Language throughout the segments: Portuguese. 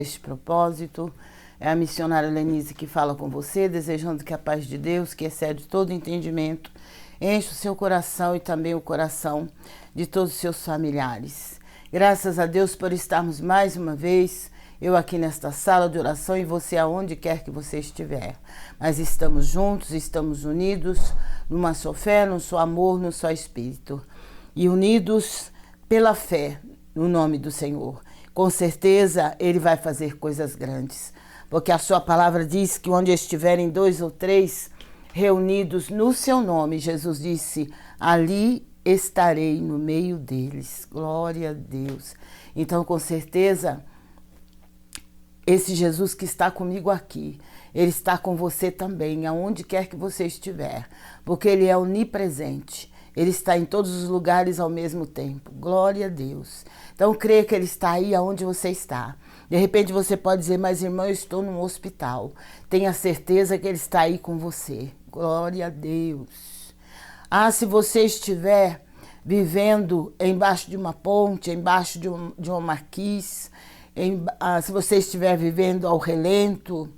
Este propósito. É a missionária Lenise que fala com você, desejando que a paz de Deus, que excede todo entendimento, enche o seu coração e também o coração de todos os seus familiares. Graças a Deus por estarmos mais uma vez, eu aqui nesta sala de oração e você aonde quer que você estiver. Mas estamos juntos, estamos unidos numa só fé, num só amor, num só espírito. E unidos pela fé no nome do Senhor. Com certeza Ele vai fazer coisas grandes. Porque a sua palavra diz que onde estiverem 2 ou 3 reunidos no seu nome, Jesus disse, ali estarei no meio deles. Glória a Deus. Então, com certeza, esse Jesus que está comigo aqui, Ele está com você também, aonde quer que você estiver. Porque Ele é onipresente. Ele está em todos os lugares ao mesmo tempo. Glória a Deus. Então, creia que Ele está aí aonde você está. De repente você pode dizer, mas irmão, eu estou num hospital. Tenha certeza que Ele está aí com você. Glória a Deus. Ah, se você estiver vivendo embaixo de uma ponte, embaixo de uma marquise, se você estiver vivendo ao relento,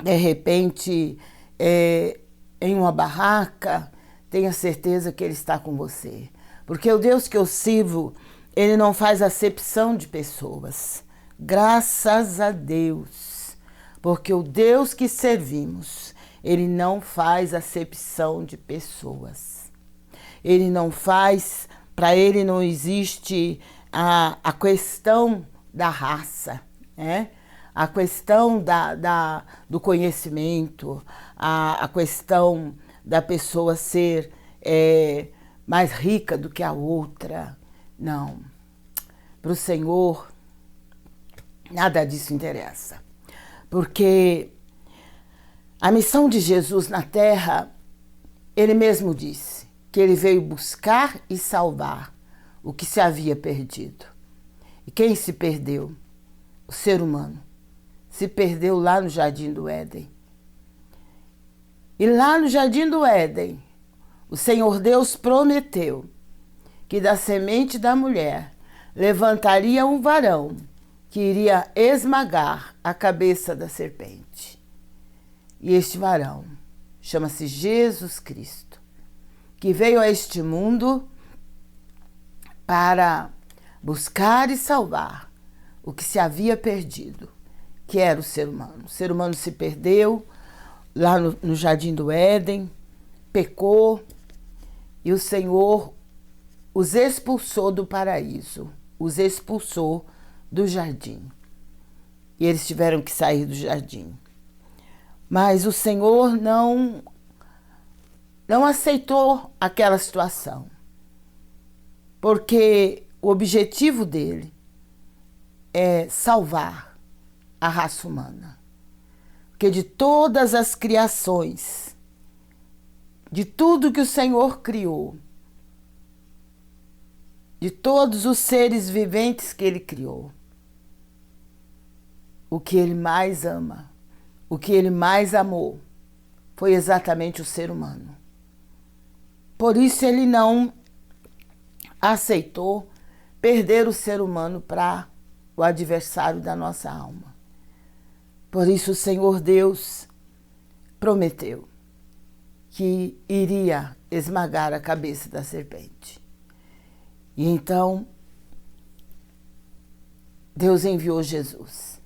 de repente em uma barraca, tenha certeza que Ele está com você. Porque o Deus que eu sirvo, Ele não faz acepção de pessoas. Graças a Deus. Porque o Deus que servimos, Ele não faz acepção de pessoas. Ele não faz, para Ele não existe a questão da raça, né? A questão do conhecimento, a questão da pessoa ser mais rica do que a outra. Não. Para o Senhor, nada disso interessa. Porque a missão de Jesus na terra, Ele mesmo disse que Ele veio buscar e salvar o que se havia perdido. E quem se perdeu? O ser humano. Se perdeu lá no Jardim do Éden. E lá no Jardim do Éden, o Senhor Deus prometeu que da semente da mulher levantaria um varão que iria esmagar a cabeça da serpente. E este varão chama-se Jesus Cristo, que veio a este mundo para buscar e salvar o que se havia perdido, que era o ser humano. O ser humano se perdeu lá no Jardim do Éden, pecou, e o Senhor os expulsou do paraíso, os expulsou do jardim. E eles tiveram que sair do jardim. Mas o Senhor não aceitou aquela situação, porque o objetivo dele é salvar a raça humana. Porque de todas as criações, de tudo que o Senhor criou, de todos os seres viventes que Ele criou, o que Ele mais ama, o que Ele mais amou, foi exatamente o ser humano. Por isso Ele não aceitou perder o ser humano para o adversário da nossa alma. Por isso o Senhor Deus prometeu que iria esmagar a cabeça da serpente. E então, Deus enviou Jesus,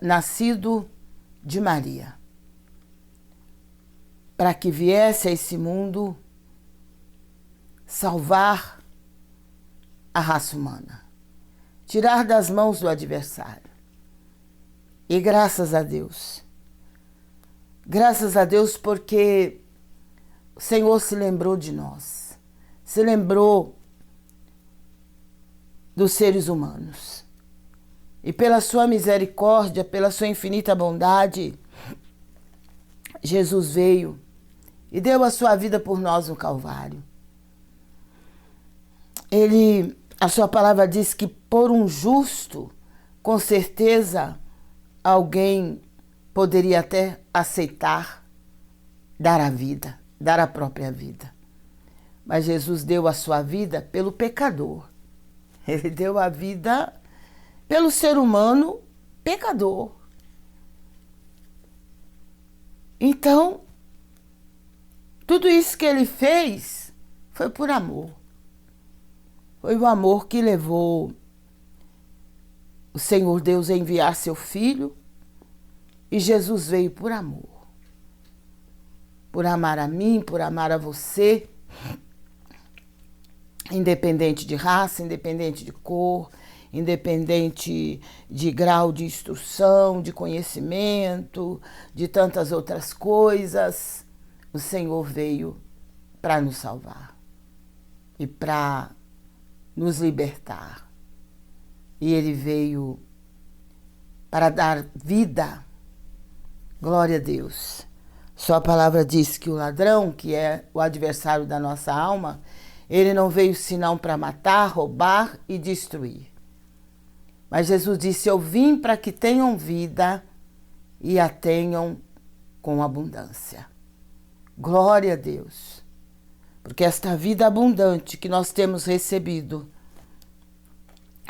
nascido de Maria, para que viesse a esse mundo salvar a raça humana, tirar das mãos do adversário. E graças a Deus porque o Senhor se lembrou de nós. Se lembrou dos seres humanos. E pela sua misericórdia, pela sua infinita bondade, Jesus veio e deu a sua vida por nós no Calvário. A sua palavra diz que por um justo, com certeza, alguém poderia até aceitar dar a vida, dar a própria vida. Mas Jesus deu a sua vida pelo pecador. Ele deu a vida pelo ser humano pecador. Então, tudo isso que ele fez foi por amor. Foi o amor que levou o Senhor Deus a enviar seu Filho, e Jesus veio por amor. Por amar a mim, por amar a você, independente de raça, independente de cor, independente de grau de instrução, de conhecimento, de tantas outras coisas, o Senhor veio para nos salvar e para nos libertar. E Ele veio para dar vida. Glória a Deus. Sua palavra diz que o ladrão, que é o adversário da nossa alma, ele não veio senão para matar, roubar e destruir. Mas Jesus disse: eu vim para que tenham vida e a tenham com abundância. Glória a Deus. Porque esta vida abundante que nós temos recebido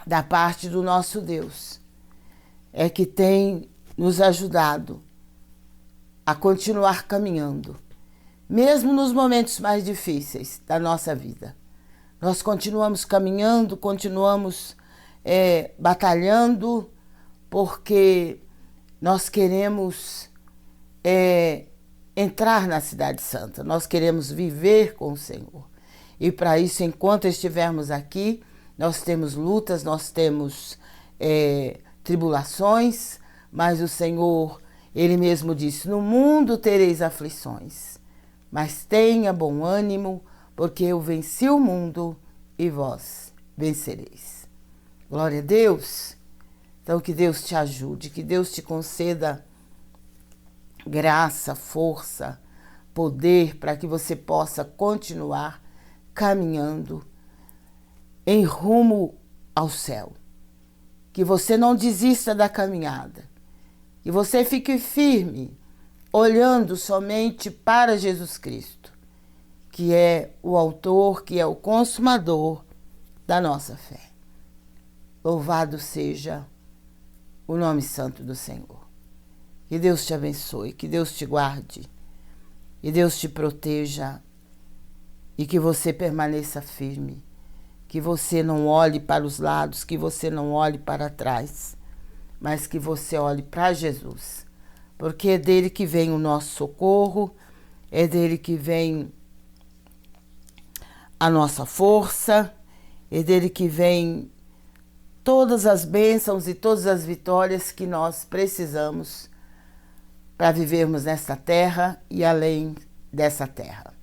da parte do nosso Deus é que tem nos ajudado a continuar caminhando, mesmo nos momentos mais difíceis da nossa vida. Nós continuamos caminhando, continuamos batalhando, porque nós queremos entrar na Cidade Santa, nós queremos viver com o Senhor. E para isso, enquanto estivermos aqui, nós temos lutas, nós temos tribulações, mas o Senhor, Ele mesmo disse: no mundo tereis aflições, mas tenha bom ânimo, porque eu venci o mundo e vós vencereis. Glória a Deus. Então que Deus te ajude, que Deus te conceda graça, força, poder para que você possa continuar caminhando em rumo ao céu. Que você não desista da caminhada. Que você fique firme, olhando somente para Jesus Cristo, que é o autor, que é o consumador da nossa fé. Louvado seja o nome santo do Senhor. Que Deus te abençoe, que Deus te guarde, que Deus te proteja e que você permaneça firme, que você não olhe para os lados, que você não olhe para trás, mas que você olhe para Jesus, porque é dele que vem o nosso socorro, é dele que vem a nossa força, é dele que vem todas as bênçãos e todas as vitórias que nós precisamos para vivermos nesta terra e além dessa terra.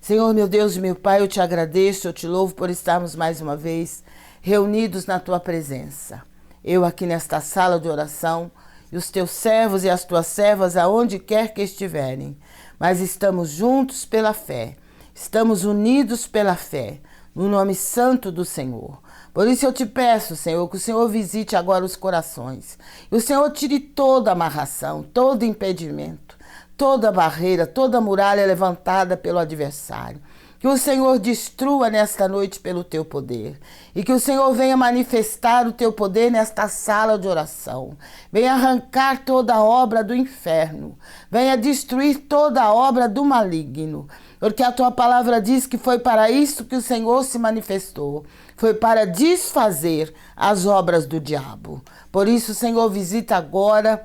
Senhor, meu Deus e meu Pai, eu te agradeço, eu te louvo por estarmos mais uma vez reunidos na tua presença. Eu aqui nesta sala de oração, e os teus servos e as tuas servas aonde quer que estiverem, mas estamos juntos pela fé, estamos unidos pela fé, no nome santo do Senhor. Por isso eu te peço, Senhor, que o Senhor visite agora os corações. E o Senhor tire toda amarração, todo impedimento, toda barreira, toda muralha levantada pelo adversário. Que o Senhor destrua nesta noite pelo teu poder. E que o Senhor venha manifestar o teu poder nesta sala de oração. Venha arrancar toda a obra do inferno. Venha destruir toda a obra do maligno. Porque a tua palavra diz que foi para isso que o Senhor se manifestou. Foi para desfazer as obras do diabo. Por isso, Senhor, visita agora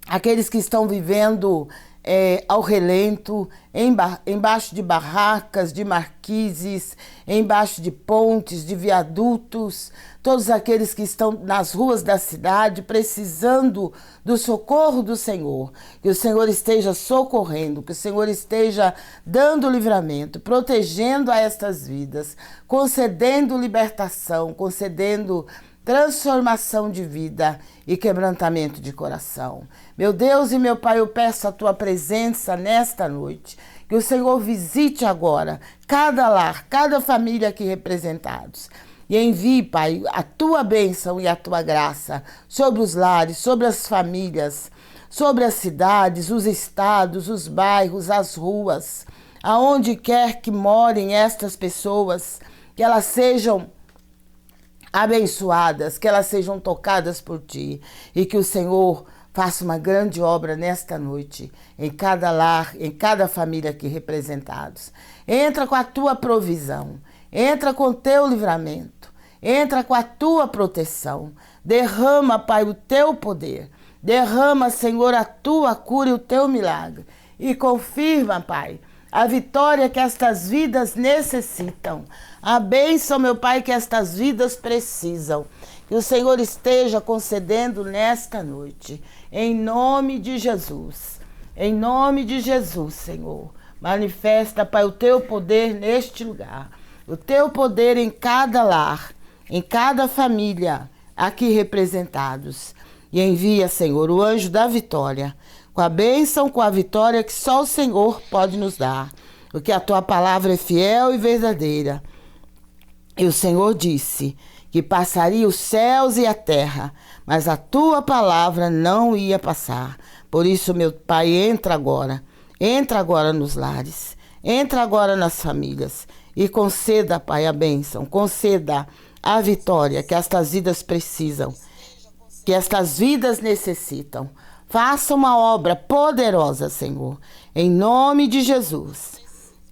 aqueles que estão vivendo ao relento, embaixo de barracas, de marquises, embaixo de pontes, de viadutos, todos aqueles que estão nas ruas da cidade precisando do socorro do Senhor. Que o Senhor esteja socorrendo, que o Senhor esteja dando livramento, protegendo a estas vidas, concedendo libertação, concedendo transformação de vida e quebrantamento de coração. Meu Deus e meu Pai, eu peço a tua presença nesta noite, que o Senhor visite agora cada lar, cada família aqui representados. E envie, Pai, a tua bênção e a tua graça sobre os lares, sobre as famílias, sobre as cidades, os estados, os bairros, as ruas, aonde quer que morem estas pessoas, que elas sejam abençoadas, que elas sejam tocadas por ti e que o Senhor faça uma grande obra nesta noite, em cada lar, em cada família aqui representados. Entra com a tua provisão, entra com o teu livramento, entra com a tua proteção. Derrama, Pai, o teu poder. Derrama, Senhor, a tua cura e o teu milagre. E confirma, Pai, a vitória que estas vidas necessitam. A bênção, meu Pai, que estas vidas precisam. Que o Senhor esteja concedendo nesta noite. Em nome de Jesus. Em nome de Jesus, Senhor. Manifesta, Pai, o teu poder neste lugar. O teu poder em cada lar, em cada família aqui representados. E envia, Senhor, o anjo da vitória, com a bênção, com a vitória que só o Senhor pode nos dar. Porque a tua palavra é fiel e verdadeira. E o Senhor disse que passaria os céus e a terra, mas a tua palavra não ia passar. Por isso, meu Pai, entra agora nos lares, entra agora nas famílias e conceda, Pai, a bênção, conceda a vitória que estas vidas precisam, que estas vidas necessitam. Faça uma obra poderosa, Senhor, em nome de Jesus,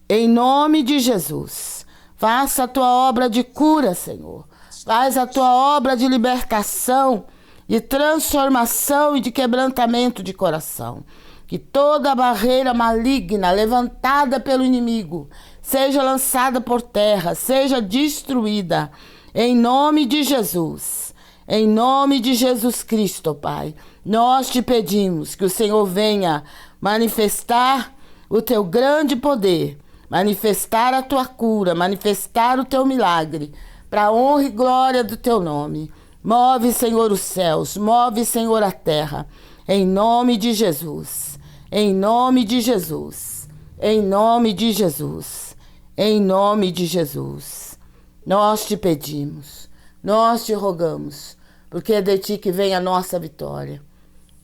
em nome de Jesus. Faça a tua obra de cura, Senhor. Faz a tua obra de libertação, de transformação e de quebrantamento de coração. Que toda barreira maligna levantada pelo inimigo seja lançada por terra, seja destruída. Em nome de Jesus. Em nome de Jesus Cristo, Pai. Nós te pedimos que o Senhor venha manifestar o teu grande poder, manifestar a tua cura, manifestar o teu milagre, para a honra e glória do teu nome. Move, Senhor, os céus, move, Senhor, a terra, em nome de Jesus, em nome de Jesus, em nome de Jesus, em nome de Jesus. Nós te pedimos, nós te rogamos, porque é de ti que vem a nossa vitória,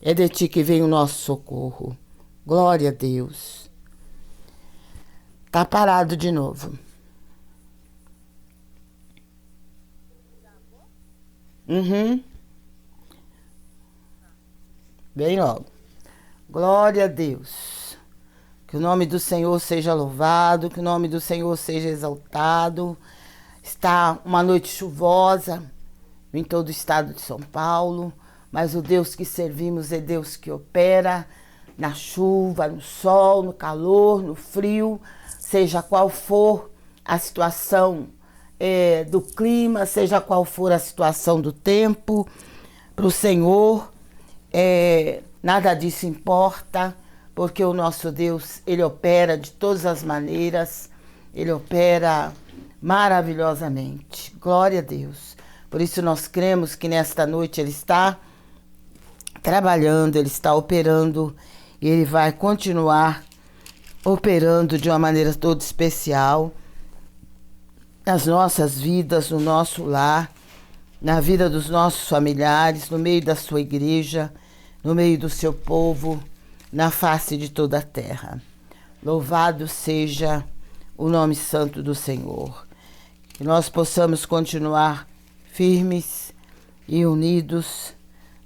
é de ti que vem o nosso socorro. Glória a Deus. Tá parado de novo. Bem logo. Glória a Deus. Que o nome do Senhor seja louvado, que o nome do Senhor seja exaltado. Está uma noite chuvosa em todo o estado de São Paulo, mas o Deus que servimos é Deus que opera na chuva, no sol, no calor, no frio, seja qual for a situação do clima, seja qual for a situação do tempo, para o Senhor nada disso importa, porque o nosso Deus, Ele opera de todas as maneiras, Ele opera maravilhosamente. Glória a Deus. Por isso nós cremos que nesta noite Ele está trabalhando, Ele está operando e Ele vai continuar operando de uma maneira toda especial nas nossas vidas, no nosso lar, na vida dos nossos familiares, no meio da sua igreja, no meio do seu povo, na face de toda a terra. Louvado seja o nome santo do Senhor. Que nós possamos continuar firmes e unidos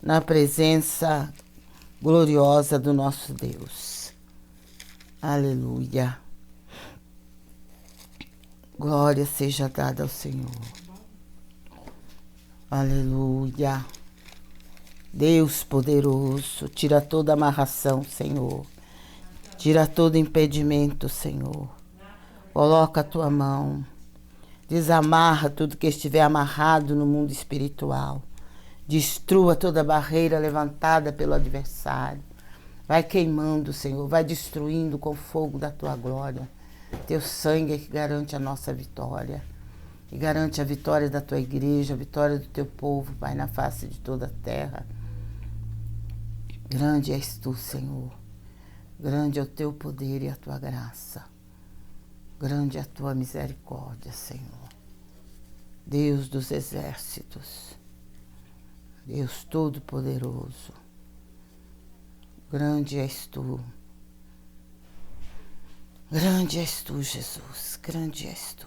na presença gloriosa do nosso Deus. Aleluia. Glória seja dada ao Senhor. Aleluia. Deus poderoso, tira toda amarração, Senhor. Tira todo impedimento, Senhor. Coloca a tua mão. Desamarra tudo que estiver amarrado no mundo espiritual. Destrua toda barreira levantada pelo adversário. Vai queimando, Senhor. Vai destruindo com o fogo da tua glória. Teu sangue é que garante a nossa vitória. E garante a vitória da tua igreja, a vitória do teu povo, Pai, na face de toda a terra. Grande és tu, Senhor. Grande é o teu poder e a tua graça. Grande é a tua misericórdia, Senhor. Deus dos exércitos. Deus todo-poderoso. Grande és tu. Grande és tu, Jesus. Grande és tu.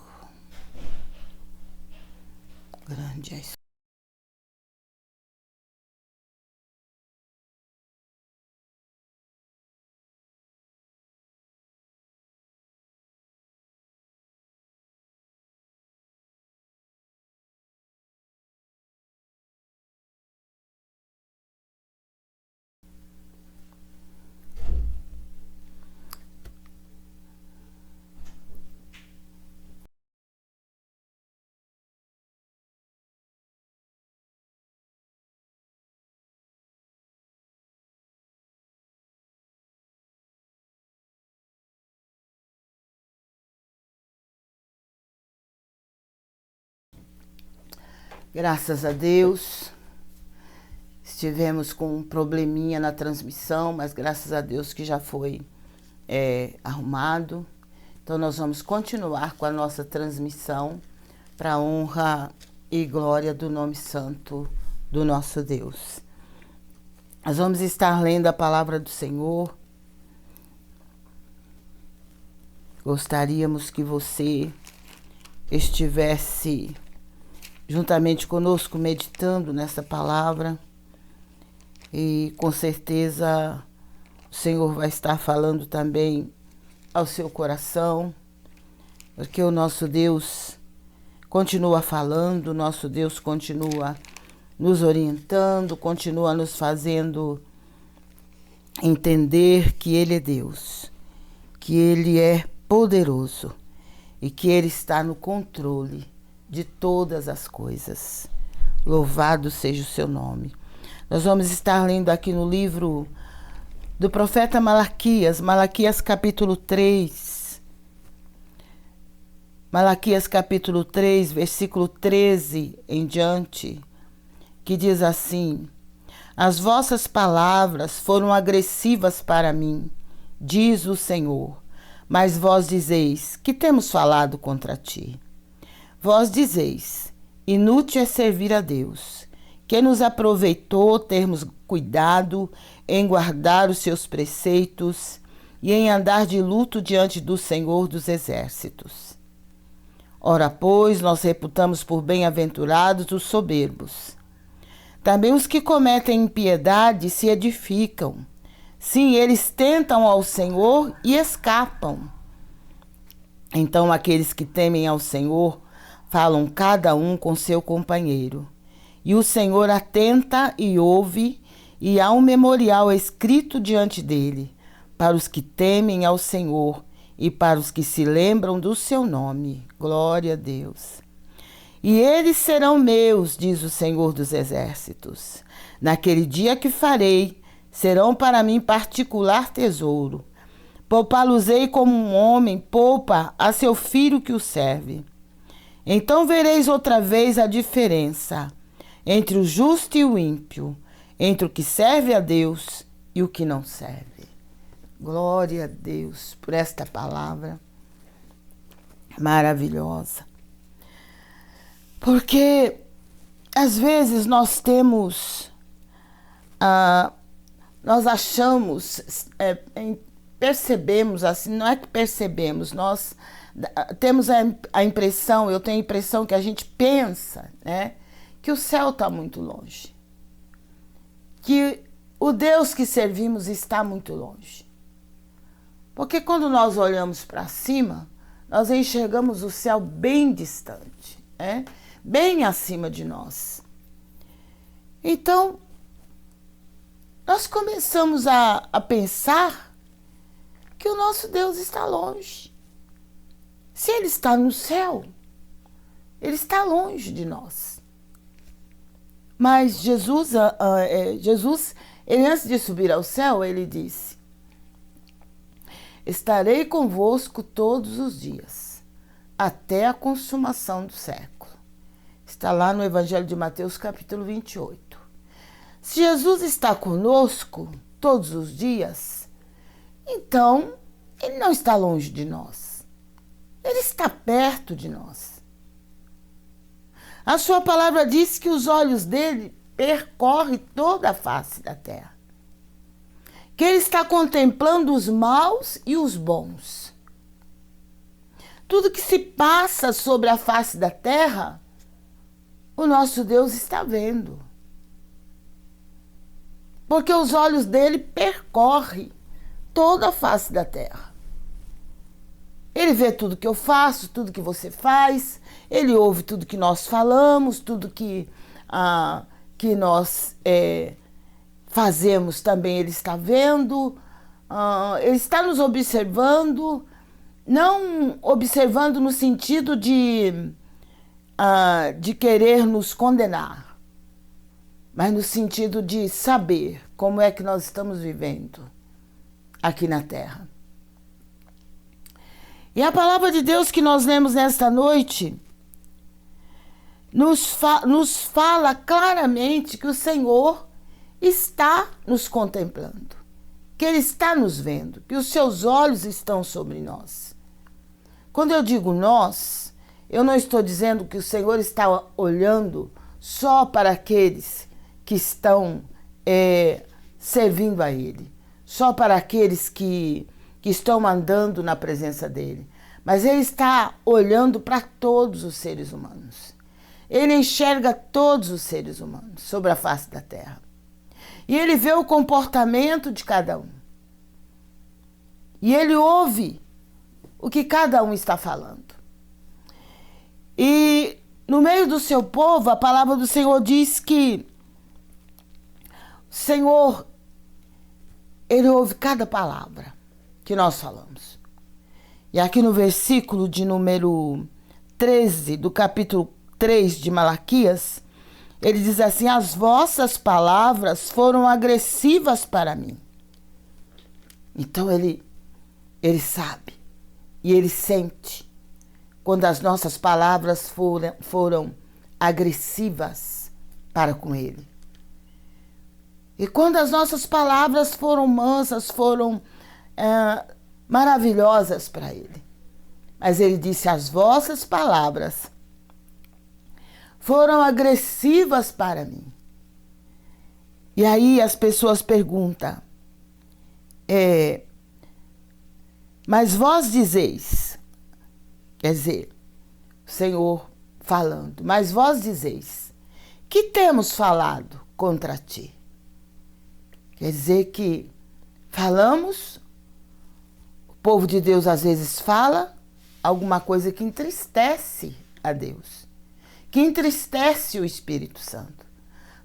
Grande és tu. Graças a Deus, estivemos com um probleminha na transmissão, mas graças a Deus que já foi arrumado. Então nós vamos continuar com a nossa transmissão para a honra e glória do nome santo do nosso Deus. Nós vamos estar lendo a palavra do Senhor. Gostaríamos que você estivesse juntamente conosco meditando nessa palavra e com certeza o Senhor vai estar falando também ao seu coração, porque o nosso Deus continua falando, o nosso Deus continua nos orientando, continua nos fazendo entender que Ele é Deus, que Ele é poderoso e que Ele está no controle de todas as coisas. Louvado seja o seu nome. Nós vamos estar lendo aqui no livro do profeta Malaquias, Malaquias capítulo 3. Malaquias capítulo 3, versículo 13 em diante, que diz assim: As vossas palavras foram agressivas para mim, diz o Senhor, mas vós dizeis, que temos falado contra ti? Vós dizeis, inútil é servir a Deus, que nos aproveitou termos cuidado em guardar os seus preceitos e em andar de luto diante do Senhor dos Exércitos. Ora, pois, nós reputamos por bem-aventurados os soberbos. Também os que cometem impiedade se edificam. Sim, eles tentam ao Senhor e escapam. Então aqueles que temem ao Senhor falam cada um com seu companheiro. E o Senhor atenta e ouve, e há um memorial escrito diante dele, para os que temem ao Senhor e para os que se lembram do seu nome. Glória a Deus. E eles serão meus, diz o Senhor dos Exércitos. Naquele dia que farei, serão para mim particular tesouro. Poupá-los-ei como um homem poupa a seu filho que o serve. Então vereis outra vez a diferença entre o justo e o ímpio, entre o que serve a Deus e o que não serve. Glória a Deus por esta palavra maravilhosa. Porque às vezes nós temos, nós achamos, percebemos assim, não é que percebemos, nós temos a impressão, eu tenho a impressão que a gente pensa, né, que o céu está muito longe, que o Deus que servimos está muito longe. Porque quando nós olhamos para cima, nós enxergamos o céu bem distante, né, bem acima de nós. Então, nós começamos a pensar que o nosso Deus está longe. Se Ele está no céu, Ele está longe de nós. Mas Jesus, ele, antes de subir ao céu, Ele disse: Estarei convosco todos os dias, até a consumação do século. Está lá no Evangelho de Mateus, capítulo 28. Se Jesus está conosco todos os dias, então Ele não está longe de nós. Ele está perto de nós. A sua palavra diz que os olhos dele percorrem toda a face da terra. Que ele está contemplando os maus e os bons. Tudo que se passa sobre a face da terra, o nosso Deus está vendo. Porque os olhos dele percorrem toda a face da terra. Ele vê tudo que eu faço, tudo que você faz, ele ouve tudo que nós falamos, tudo que nós fazemos também ele está vendo, ele está nos observando, não observando no sentido de querer nos condenar, mas no sentido de saber como é que nós estamos vivendo aqui na terra. E a palavra de Deus que nós lemos nesta noite nos fala claramente que o Senhor está nos contemplando, que Ele está nos vendo, que os seus olhos estão sobre nós. Quando eu digo nós, eu não estou dizendo que o Senhor está olhando só para aqueles que estão servindo a Ele, só para aqueles que estão andando na presença dEle, mas Ele está olhando para todos os seres humanos. Ele enxerga todos os seres humanos sobre a face da terra. E Ele vê o comportamento de cada um. E Ele ouve o que cada um está falando. E no meio do seu povo, a palavra do Senhor diz que o Senhor, Ele ouve cada palavra que nós falamos. E aqui no versículo de número 13 do capítulo 3 de Malaquias, ele diz assim: as vossas palavras foram agressivas para mim. Então ele sabe e ele sente quando as nossas palavras foram agressivas para com ele. E quando as nossas palavras foram mansas, foram maravilhosas para ele. Mas ele disse: as vossas palavras foram agressivas para mim. E aí as pessoas perguntam, mas vós dizeis, quer dizer, o Senhor falando, mas vós dizeis, que temos falado contra ti? Quer dizer que falamos, o povo de Deus às vezes fala alguma coisa que entristece a Deus, que entristece o Espírito Santo,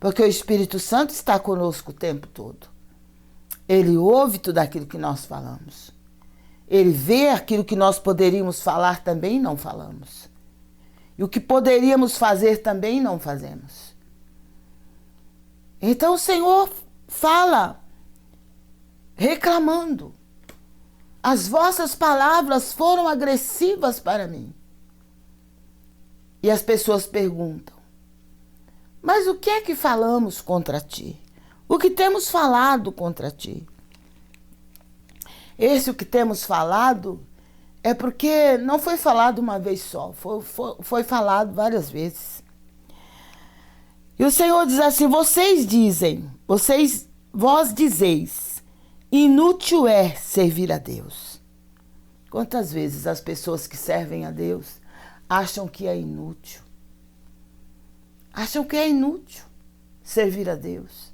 porque o Espírito Santo está conosco o tempo todo. Ele ouve tudo aquilo que nós falamos. Ele vê aquilo que nós poderíamos falar também não falamos. E o que poderíamos fazer também não fazemos. Então o Senhor fala, reclamando: as vossas palavras foram agressivas para mim. E as pessoas perguntam: mas o que é que falamos contra ti? O que temos falado contra ti? O que temos falado é porque não foi falado uma vez só, foi falado várias vezes. E o Senhor diz assim: vós dizeis, inútil é servir a Deus. Quantas vezes as pessoas que servem a Deus acham que é inútil? Acham que é inútil servir a Deus.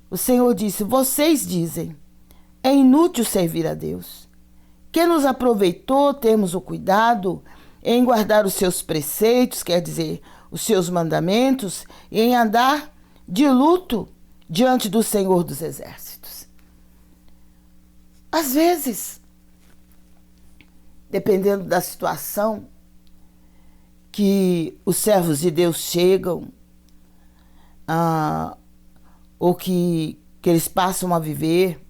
O Senhor disse: vocês dizem, é inútil servir a Deus. Que nos aproveitou termos o cuidado em guardar os seus preceitos, quer dizer, os seus mandamentos, e em andar de luto diante do Senhor dos Exércitos. Às vezes, dependendo da situação que os servos de Deus chegam, ou que eles passam a viver,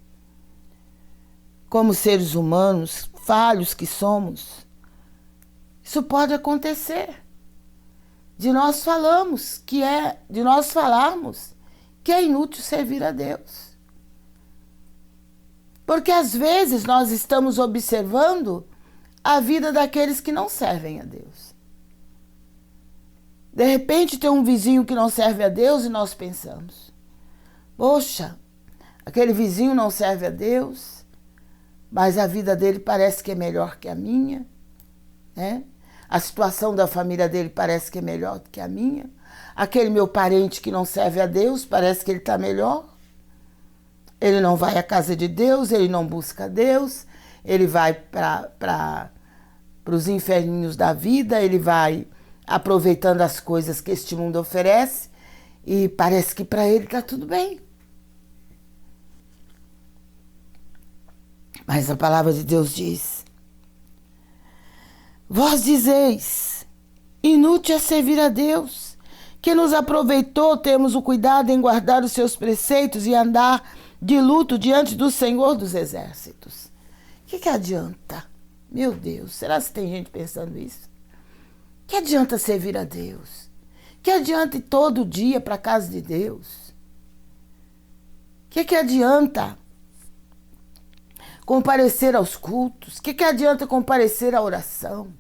como seres humanos falhos que somos, isso pode acontecer. De nós falarmos que é inútil servir a Deus. Porque às vezes nós estamos observando a vida daqueles que não servem a Deus. De repente tem um vizinho que não serve a Deus e nós pensamos: poxa, aquele vizinho não serve a Deus, mas a vida dele parece que é melhor que a minha, né? A situação da família dele parece que é melhor do que a minha. Aquele meu parente que não serve a Deus, parece que ele está melhor. Ele não vai à casa de Deus, ele não busca Deus, ele vai para os inferninhos da vida, ele vai aproveitando as coisas que este mundo oferece e parece que para ele está tudo bem. Mas a palavra de Deus diz: vós dizeis, inútil é servir a Deus, que nos aproveitou termos o cuidado em guardar os seus preceitos e andar de luto diante do Senhor dos Exércitos. O que adianta? Meu Deus, será que tem gente pensando isso? Que adianta servir a Deus? Que adianta ir todo dia para a casa de Deus? Que adianta comparecer aos cultos? Que adianta comparecer à oração?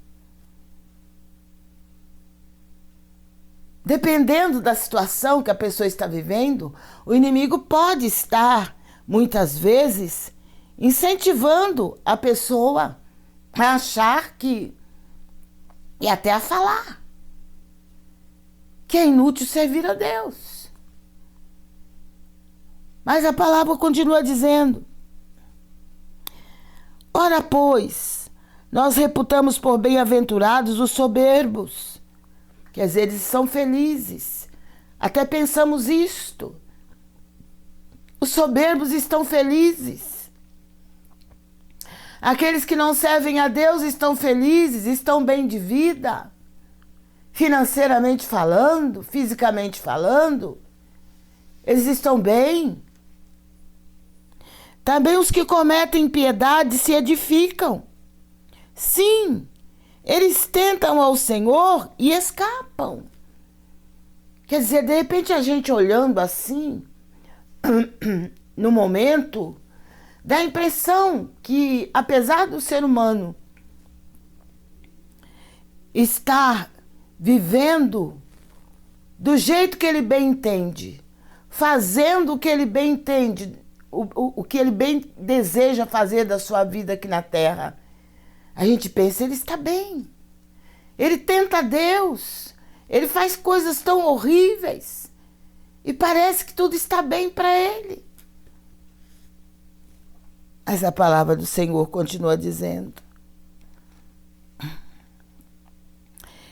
Dependendo da situação que a pessoa está vivendo, o inimigo pode estar, muitas vezes, incentivando a pessoa a achar que, e até a falar, que é inútil servir a Deus. Mas a palavra continua dizendo: ora, pois, nós reputamos por bem-aventurados os soberbos. Quer dizer, eles são felizes. Até pensamos isto. Os soberbos estão felizes. Aqueles que não servem a Deus estão felizes, estão bem de vida, financeiramente falando, fisicamente falando. Eles estão bem. Também os que cometem impiedade se edificam. Sim, eles tentam ao Senhor e escapam. Quer dizer, de repente a gente olhando assim, no momento, dá a impressão que, apesar do ser humano estar vivendo do jeito que ele bem entende, fazendo o que ele bem entende, o que ele bem deseja fazer da sua vida aqui na Terra, a gente pensa, ele está bem. Ele tenta a Deus. Ele faz coisas tão horríveis. E parece que tudo está bem para ele. Mas a palavra do Senhor continua dizendo: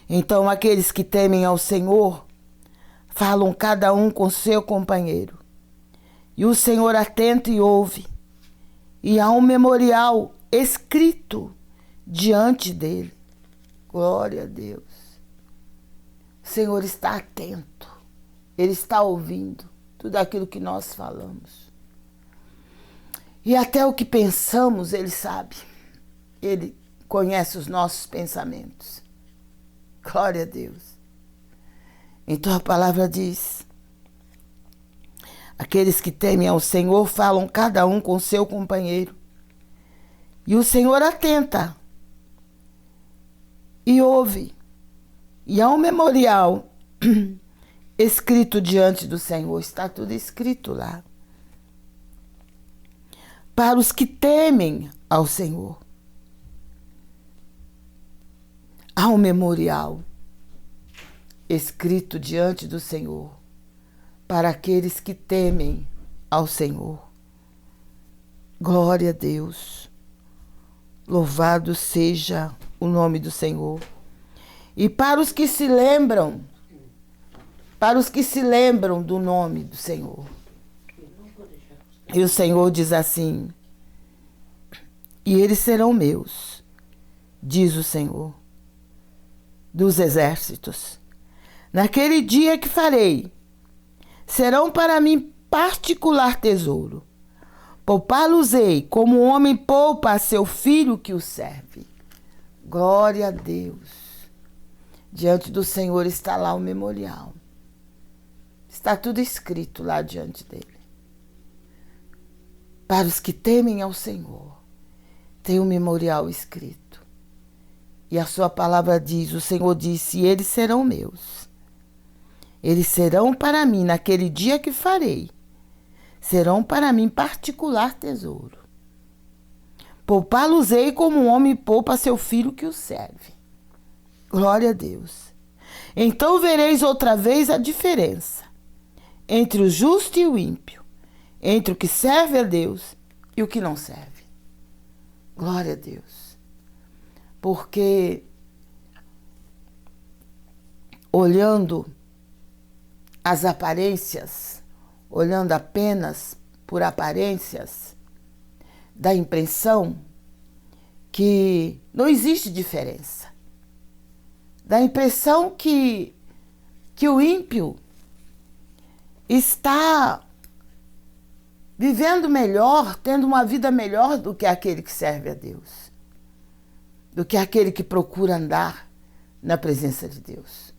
então aqueles que temem ao Senhor falam cada um com seu companheiro. E o Senhor atenta e ouve. E há um memorial escrito diante dele. Glória a Deus. O Senhor está atento. Ele está ouvindo tudo aquilo que nós falamos. E até o que pensamos, ele sabe. Ele conhece os nossos pensamentos. Glória a Deus. Então a palavra diz: aqueles que temem ao Senhor falam cada um com seu companheiro. E o Senhor atenta e ouve. E há um memorial escrito diante do Senhor. Está tudo escrito lá. Para os que temem ao Senhor. Há um memorial escrito diante do Senhor. Para aqueles que temem ao Senhor. Glória a Deus. Louvado seja o nome do Senhor. E para os que se lembram do nome do Senhor. E o Senhor diz assim: e eles serão meus, diz o Senhor dos exércitos. Naquele dia que farei, serão para mim particular tesouro. Poupá-los-ei como um homem poupa a seu filho que o serve. Glória a Deus. Diante do Senhor está lá o memorial. Está tudo escrito lá diante dele. Para os que temem ao Senhor, tem um memorial escrito. E a sua palavra diz, o Senhor disse, e eles serão meus. Eles serão para mim naquele dia que farei. Serão para mim particular tesouro. Poupá-los-ei como um homem poupa seu filho que o serve. Glória a Deus. Então vereis outra vez a diferença entre o justo e o ímpio, entre o que serve a Deus e o que não serve. Glória a Deus. Porque olhando as aparências, olhando apenas por aparências, dá a impressão que não existe diferença. Dá a impressão que o ímpio está vivendo melhor, tendo uma vida melhor do que aquele que serve a Deus, do que aquele que procura andar na presença de Deus.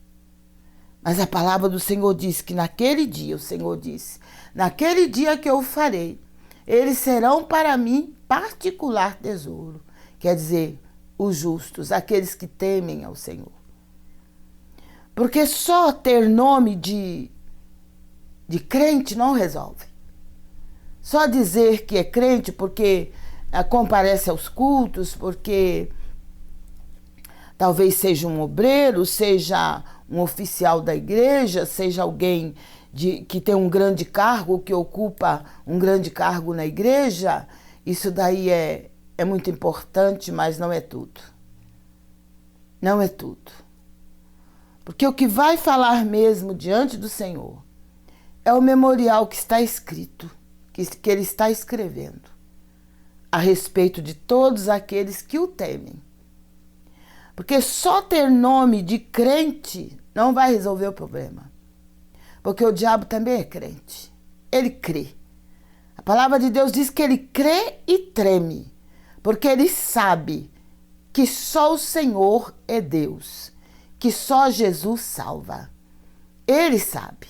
Mas a palavra do Senhor diz que naquele dia, o Senhor disse, naquele dia que eu farei, eles serão para mim particular tesouro. Quer dizer, os justos, aqueles que temem ao Senhor. Porque só ter nome de crente não resolve. Só dizer que é crente porque comparece aos cultos, porque talvez seja um obreiro, seja um oficial da igreja, seja alguém que tem um grande cargo, que ocupa um grande cargo na igreja, isso daí é muito importante, mas não é tudo. Não é tudo. Porque o que vai falar mesmo diante do Senhor é o memorial que está escrito, que ele está escrevendo, a respeito de todos aqueles que o temem. Porque só ter nome de crente não vai resolver o problema. Porque o diabo também é crente. Ele crê. A palavra de Deus diz que ele crê e treme. Porque ele sabe que só o Senhor é Deus. Que só Jesus salva. Ele sabe.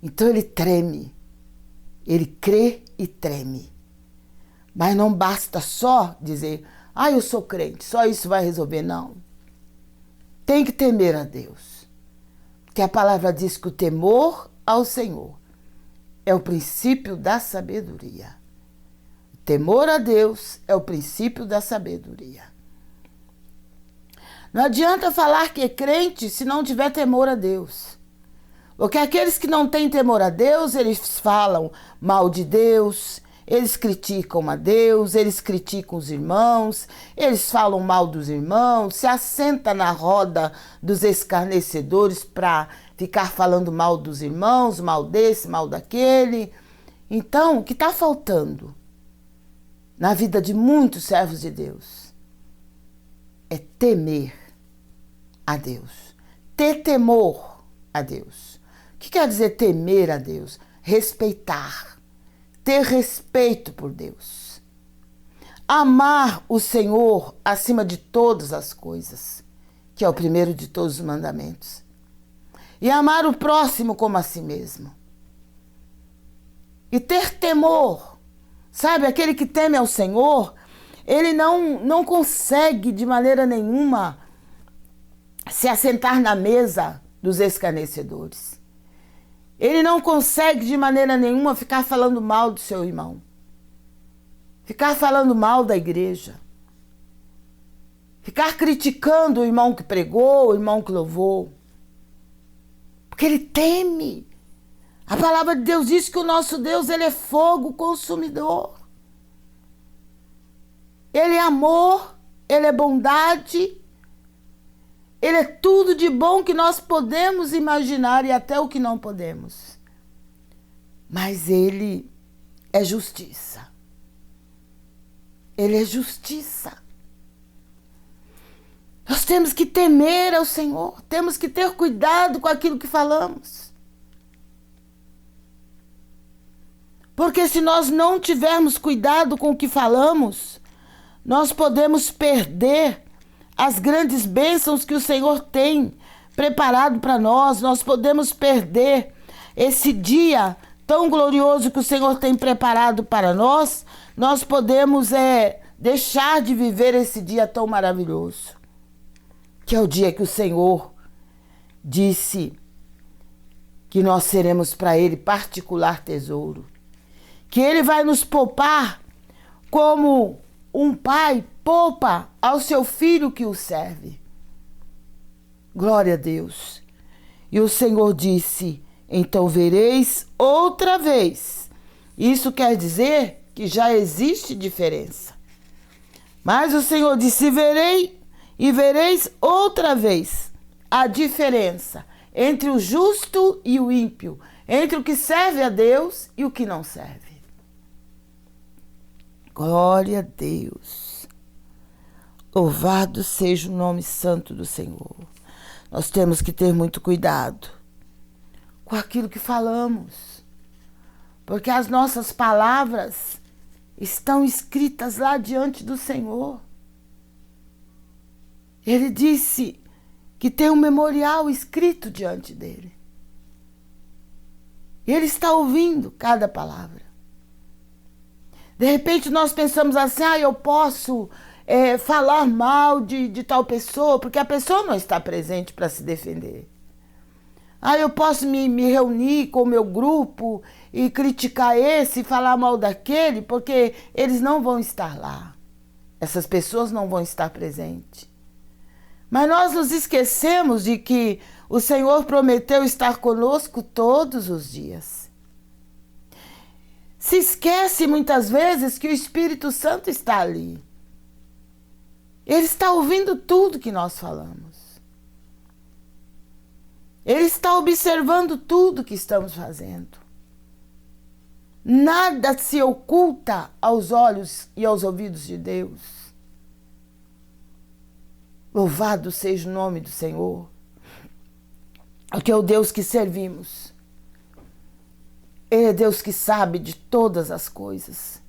Então ele treme. Ele crê e treme. Mas não basta só dizer, eu sou crente, só isso vai resolver. Não. Tem que temer a Deus. Que a palavra diz que o temor ao Senhor é o princípio da sabedoria. O temor a Deus é o princípio da sabedoria. Não adianta falar que é crente se não tiver temor a Deus. Porque aqueles que não têm temor a Deus, eles falam mal de Deus, eles criticam a Deus, eles criticam os irmãos, eles falam mal dos irmãos, se assenta na roda dos escarnecedores para ficar falando mal dos irmãos, mal desse, mal daquele. Então, o que está faltando na vida de muitos servos de Deus é temer a Deus, ter temor a Deus. O que quer dizer temer a Deus? Respeitar. Ter respeito por Deus. Amar o Senhor acima de todas as coisas, que é o primeiro de todos os mandamentos. E amar o próximo como a si mesmo. E ter temor. Sabe, aquele que teme ao Senhor, ele não consegue de maneira nenhuma se assentar na mesa dos escarnecedores. Ele não consegue de maneira nenhuma ficar falando mal do seu irmão. Ficar falando mal da igreja. Ficar criticando o irmão que pregou, o irmão que louvou. Porque ele teme. A palavra de Deus diz que o nosso Deus, ele é fogo consumidor. Ele é amor, ele é bondade. Ele é tudo de bom que nós podemos imaginar e até o que não podemos. Mas ele é justiça. Ele é justiça. Nós temos que temer ao Senhor. Temos que ter cuidado com aquilo que falamos. Porque se nós não tivermos cuidado com o que falamos, nós podemos perder as grandes bênçãos que o Senhor tem preparado para nós. Nós podemos perder esse dia tão glorioso que o Senhor tem preparado para nós. Nós podemos deixar de viver esse dia tão maravilhoso, que é o dia que o Senhor disse que nós seremos para Ele particular tesouro. Que Ele vai nos poupar como um pai poupa ao seu filho que o serve. Glória a Deus. E o Senhor disse, então vereis outra vez. Isso quer dizer que já existe diferença. Mas o Senhor disse, vereis outra vez a diferença entre o justo e o ímpio, entre o que serve a Deus e o que não serve. Glória a Deus. Louvado seja o nome santo do Senhor. Nós temos que ter muito cuidado com aquilo que falamos, porque as nossas palavras estão escritas lá diante do Senhor. Ele disse que tem um memorial escrito diante dele. E ele está ouvindo cada palavra. De repente nós pensamos assim, eu posso falar mal de tal pessoa, porque a pessoa não está presente para se defender. Eu posso me reunir com o meu grupo e criticar esse e falar mal daquele, porque eles não vão estar lá. Essas pessoas não vão estar presentes. Mas nós nos esquecemos de que o Senhor prometeu estar conosco todos os dias. Se esquece muitas vezes que o Espírito Santo está ali. Ele está ouvindo tudo que nós falamos. Ele está observando tudo que estamos fazendo. Nada se oculta aos olhos e aos ouvidos de Deus. Louvado seja o nome do Senhor. Porque é o Deus que servimos. Ele é Deus que sabe de todas as coisas.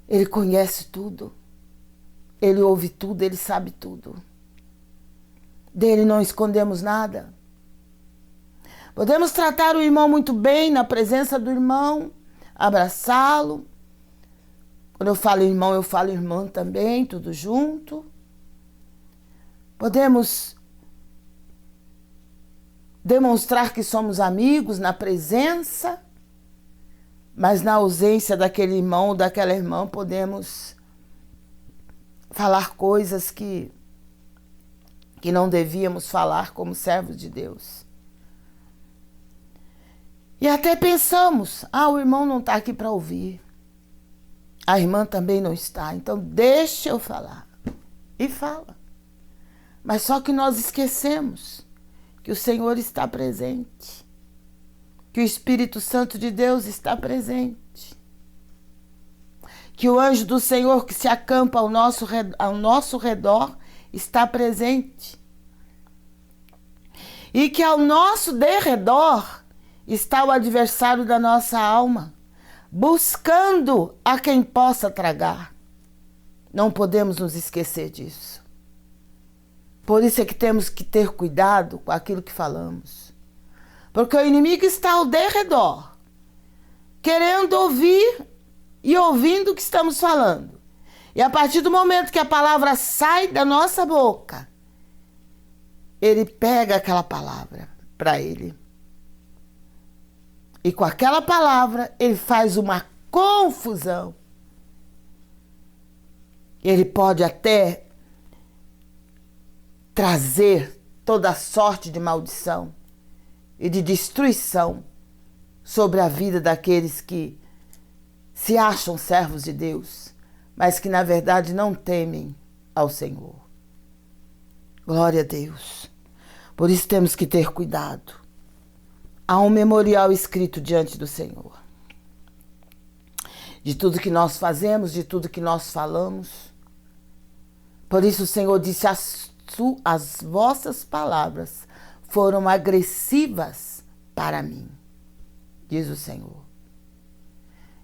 Ele conhece tudo. Ele ouve tudo, ele sabe tudo. Dele não escondemos nada. Podemos tratar o irmão muito bem na presença do irmão, abraçá-lo. Quando eu falo irmão, eu falo irmã também, tudo junto. Podemos demonstrar que somos amigos na presença, mas na ausência daquele irmão ou daquela irmã podemos falar coisas que não devíamos falar como servos de Deus. E até pensamos, o irmão não está aqui para ouvir. A irmã também não está, então deixa eu falar. E fala. Mas só que nós esquecemos que o Senhor está presente. Que o Espírito Santo de Deus está presente. Que o anjo do Senhor que se acampa ao nosso redor está presente. E que ao nosso derredor está o adversário da nossa alma, buscando a quem possa tragar. Não podemos nos esquecer disso. Por isso é que temos que ter cuidado com aquilo que falamos. Porque o inimigo está ao derredor, querendo ouvir e ouvindo o que estamos falando. E a partir do momento que a palavra sai da nossa boca, ele pega aquela palavra para ele. E com aquela palavra, ele faz uma confusão. Ele pode até trazer toda sorte de maldição e de destruição sobre a vida daqueles que se acham servos de Deus, mas que na verdade não temem ao Senhor. Glória a Deus. Por isso temos que ter cuidado. Há um memorial escrito diante do Senhor. De tudo que nós fazemos, de tudo que nós falamos. Por isso o Senhor disse, as vossas palavras foram agressivas para mim, diz o Senhor.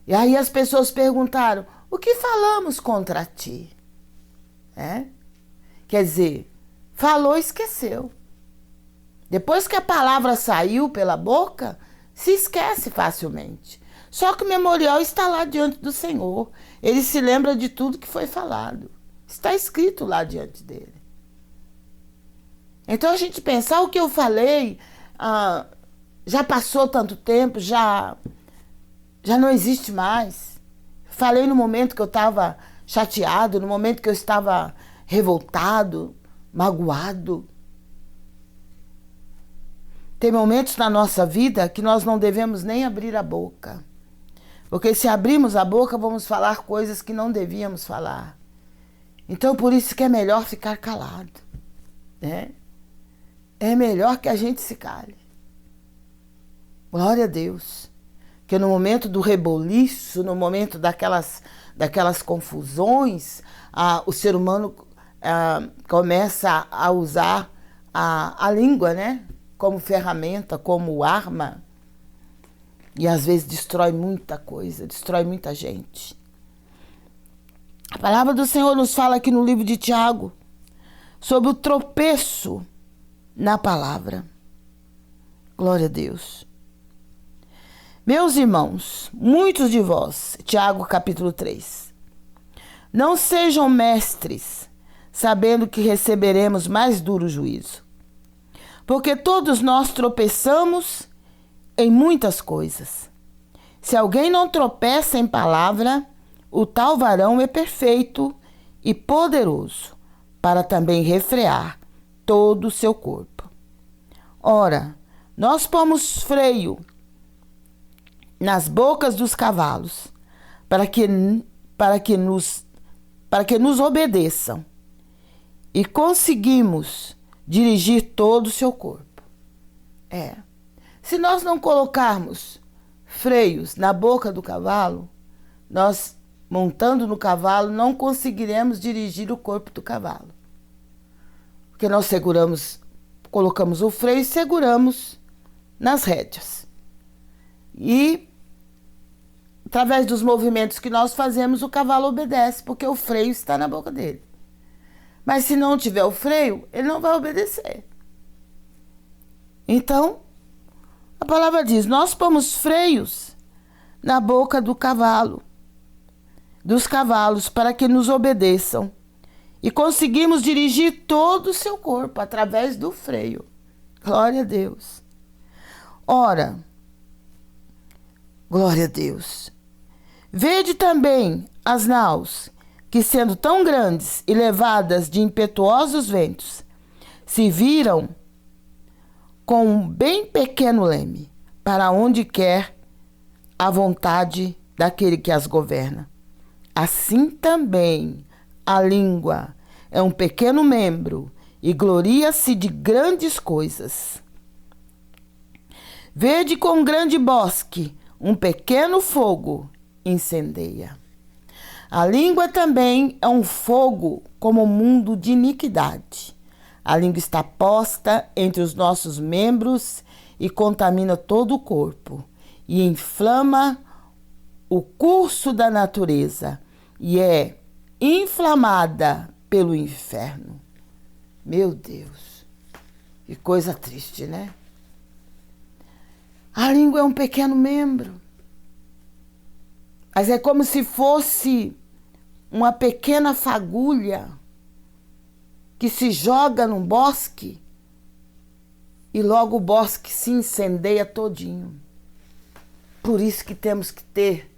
E aí as pessoas perguntaram, o que falamos contra ti? Quer dizer, falou e esqueceu. Depois que a palavra saiu pela boca, se esquece facilmente. Só que o memorial está lá diante do Senhor. Ele se lembra de tudo que foi falado. Está escrito lá diante dele. Então a gente pensar o que eu falei, já passou tanto tempo, já não existe mais. Falei no momento que eu estava chateado, no momento que eu estava revoltado, magoado. Tem momentos na nossa vida que nós não devemos nem abrir a boca. Porque se abrirmos a boca, vamos falar coisas que não devíamos falar. Então, por isso que é melhor ficar calado. É melhor que a gente se cale. Glória a Deus. Que no momento do reboliço, no momento daquelas confusões, o ser humano começa a usar a língua, como ferramenta, como arma, e às vezes destrói muita coisa, destrói muita gente. A palavra do Senhor nos fala aqui no livro de Tiago sobre o tropeço na palavra. Glória a Deus. Meus irmãos, muitos de vós, Tiago capítulo 3, não sejam mestres, sabendo que receberemos mais duro juízo. Porque todos nós tropeçamos em muitas coisas. Se alguém não tropeça em palavra, o tal varão é perfeito e poderoso, para também refrear todo o seu corpo. Ora, nós pomos freio nas bocas dos cavalos, para que nos obedeçam, e conseguimos dirigir todo o seu corpo. Se nós não colocarmos freios na boca do cavalo, nós, montando no cavalo, não conseguiremos dirigir o corpo do cavalo. Porque nós colocamos o freio e seguramos nas rédeas. E, através dos movimentos que nós fazemos, o cavalo obedece, porque o freio está na boca dele. Mas se não tiver o freio, ele não vai obedecer. Então, a palavra diz, nós pomos freios na boca dos cavalos, para que nos obedeçam. E conseguimos dirigir todo o seu corpo através do freio. Glória a Deus. Ora, glória a Deus. Vede também as naus, que sendo tão grandes e levadas de impetuosos ventos, se viram com um bem pequeno leme, para onde quer a vontade daquele que as governa. Assim também a língua é um pequeno membro e gloria-se de grandes coisas. Vede com grande bosque um pequeno fogo incendeia. A língua também é um fogo como um mundo de iniquidade. A língua está posta entre os nossos membros e contamina todo o corpo, e inflama o curso da natureza, e é inflamada pelo inferno. Meu Deus, que coisa triste, né? A língua é um pequeno membro, mas é como se fosse uma pequena fagulha que se joga num bosque e logo o bosque se incendeia todinho. Por isso que temos que ter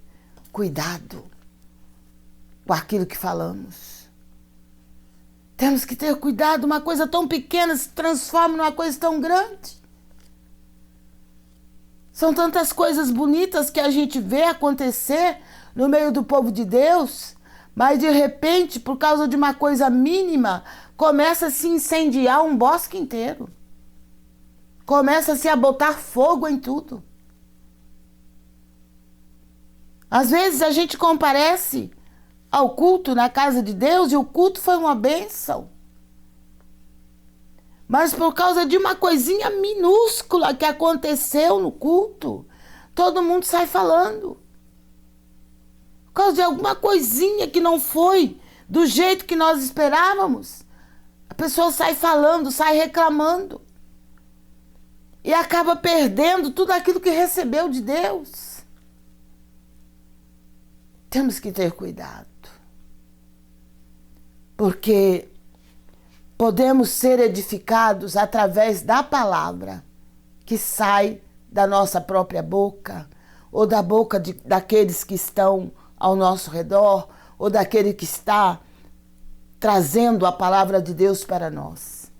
cuidado com aquilo que falamos. Temos que ter cuidado, uma coisa tão pequena se transforma numa coisa tão grande. São tantas coisas bonitas que a gente vê acontecer no meio do povo de Deus, mas de repente, por causa de uma coisa mínima, começa a se incendiar um bosque inteiro. Começa-se a botar fogo em tudo. Às vezes a gente comparece ao culto na casa de Deus e o culto foi uma bênção. Mas por causa de uma coisinha minúscula que aconteceu no culto, todo mundo sai falando. Por causa de alguma coisinha que não foi do jeito que nós esperávamos, a pessoa sai falando, sai reclamando. E acaba perdendo tudo aquilo que recebeu de Deus. Temos que ter cuidado. Porque podemos ser edificados através da palavra que sai da nossa própria boca, ou da boca daqueles que estão ao nosso redor, ou daquele que está trazendo a palavra de Deus para nós.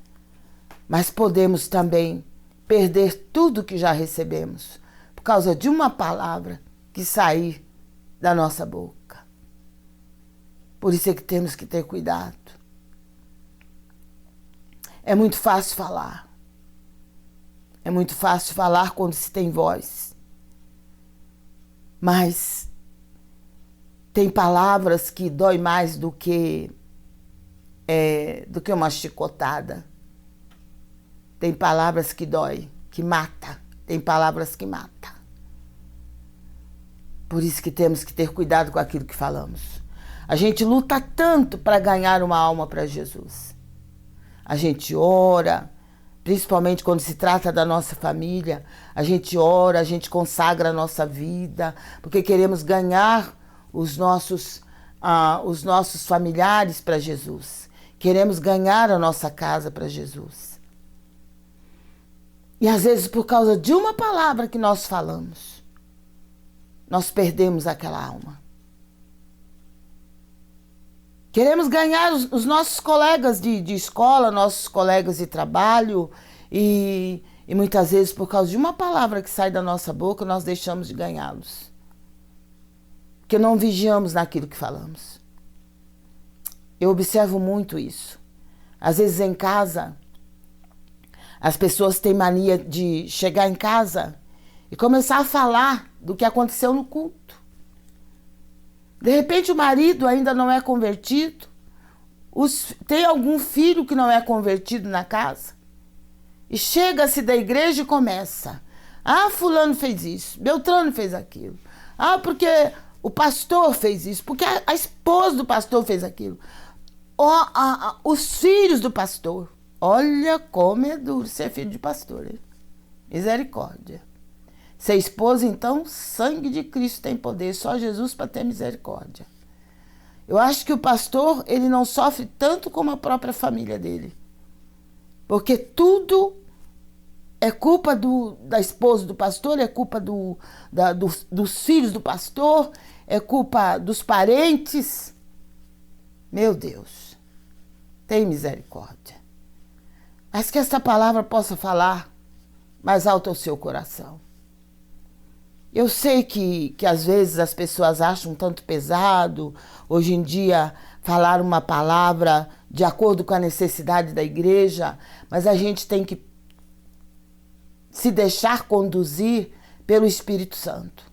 Mas podemos também perder tudo que já recebemos por causa de uma palavra que sair da nossa boca. Por isso é que temos que ter cuidado. É muito fácil falar. É muito fácil falar quando se tem voz. Mas tem palavras que dói mais do que uma chicotada. Tem palavras que dói, que mata. Tem palavras que matam. Por isso que temos que ter cuidado com aquilo que falamos. A gente luta tanto para ganhar uma alma para Jesus. A gente ora, principalmente quando se trata da nossa família. A gente ora, a gente consagra a nossa vida, porque queremos ganhar os nossos familiares para Jesus. Queremos ganhar a nossa casa para Jesus. E às vezes, por causa de uma palavra que nós falamos, nós perdemos aquela alma. Queremos ganhar os nossos colegas de escola, nossos colegas de trabalho, e muitas vezes, por causa de uma palavra que sai da nossa boca, nós deixamos de ganhá-los. Porque não vigiamos naquilo que falamos. Eu observo muito isso. Às vezes em casa, as pessoas têm mania de chegar em casa e começar a falar do que aconteceu no culto. De repente o marido ainda não é convertido, tem algum filho que não é convertido na casa, e chega-se da igreja e começa: ah, fulano fez isso, Beltrano fez aquilo, ah, porque o pastor fez isso, porque a esposa do pastor fez aquilo, os filhos do pastor. Olha como é duro ser filho de pastor, hein? Misericórdia. Ser esposa, então, sangue de Cristo tem poder, só Jesus para ter misericórdia. Eu acho que o pastor, ele não sofre tanto como a própria família dele. Porque tudo é culpa da esposa do pastor, é culpa dos filhos do pastor, é culpa dos parentes. Meu Deus, tem misericórdia. Mas que essa palavra possa falar mais alto ao seu coração. Eu sei que às vezes as pessoas acham um tanto pesado, hoje em dia, falar uma palavra de acordo com a necessidade da igreja, mas a gente tem que se deixar conduzir pelo Espírito Santo.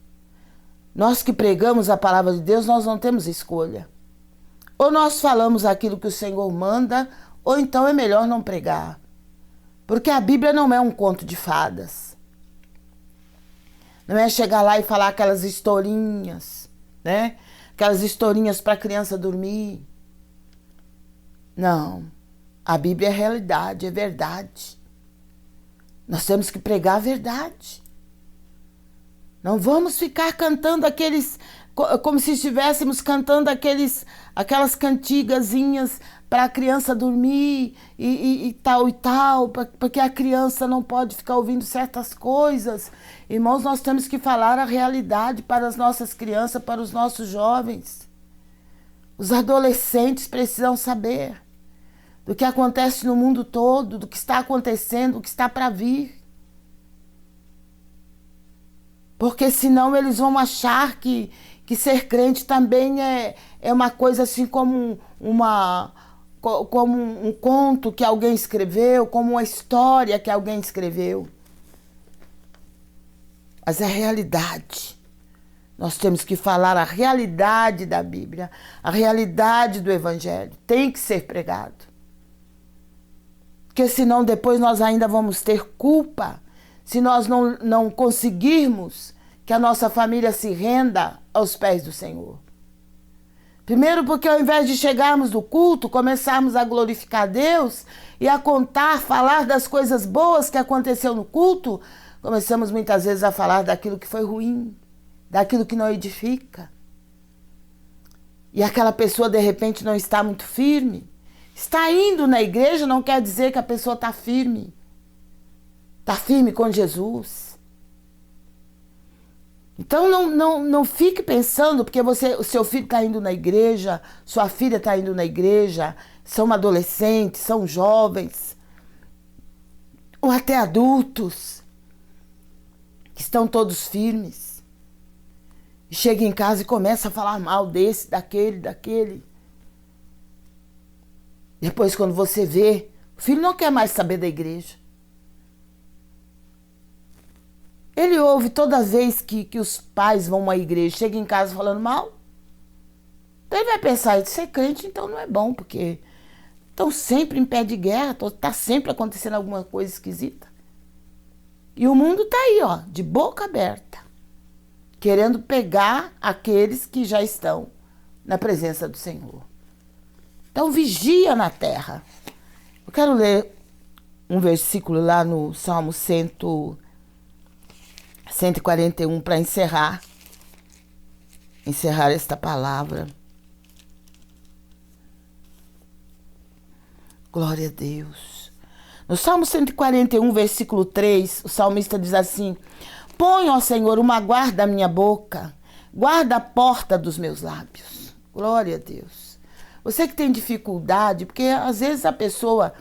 Nós que pregamos a palavra de Deus, nós não temos escolha. Ou nós falamos aquilo que o Senhor manda, ou então é melhor não pregar. Porque a Bíblia não é um conto de fadas. Não é chegar lá e falar aquelas historinhas, né? Aquelas historinhas para a criança dormir. Não. A Bíblia é realidade, é verdade. Nós temos que pregar a verdade. Não vamos ficar cantando como se estivéssemos cantando aquelas cantigazinhas para a criança dormir e tal, porque a criança não pode ficar ouvindo certas coisas. Irmãos, nós temos que falar a realidade para as nossas crianças, para os nossos jovens. Os adolescentes precisam saber do que acontece no mundo todo, do que está acontecendo, do que está para vir. Porque senão eles vão achar que ser crente também é uma coisa assim como um conto que alguém escreveu, como uma história que alguém escreveu. Mas é realidade. Nós temos que falar a realidade da Bíblia, a realidade do Evangelho. Tem que ser pregado. Porque senão depois nós ainda vamos ter culpa se nós não conseguirmos que a nossa família se renda aos pés do Senhor. Primeiro porque ao invés de chegarmos do culto, começarmos a glorificar Deus e a falar das coisas boas que aconteceu no culto, começamos muitas vezes a falar daquilo que foi ruim, daquilo que não edifica. E aquela pessoa de repente não está muito firme. Está indo na igreja não quer dizer que a pessoa está firme. Está firme com Jesus. Então não fique pensando, porque o seu filho está indo na igreja, sua filha está indo na igreja, são adolescentes, são jovens, ou até adultos, que estão todos firmes. E chega em casa e começa a falar mal desse, daquele. Depois, quando você vê, o filho não quer mais saber da igreja. Ele ouve toda vez que os pais vão à igreja, chega em casa falando mal. Então ele vai pensar, ser crente então não é bom, porque estão sempre em pé de guerra, está sempre acontecendo alguma coisa esquisita. E o mundo está aí, ó, de boca aberta, querendo pegar aqueles que já estão na presença do Senhor. Então vigia na terra. Eu quero ler um versículo lá no Salmo 141 para encerrar esta palavra. Glória a Deus. No Salmo 141, versículo 3, o salmista diz assim: põe, ó Senhor, uma guarda à minha boca, guarda a porta dos meus lábios. Glória a Deus. Você que tem dificuldade, porque às vezes a pessoa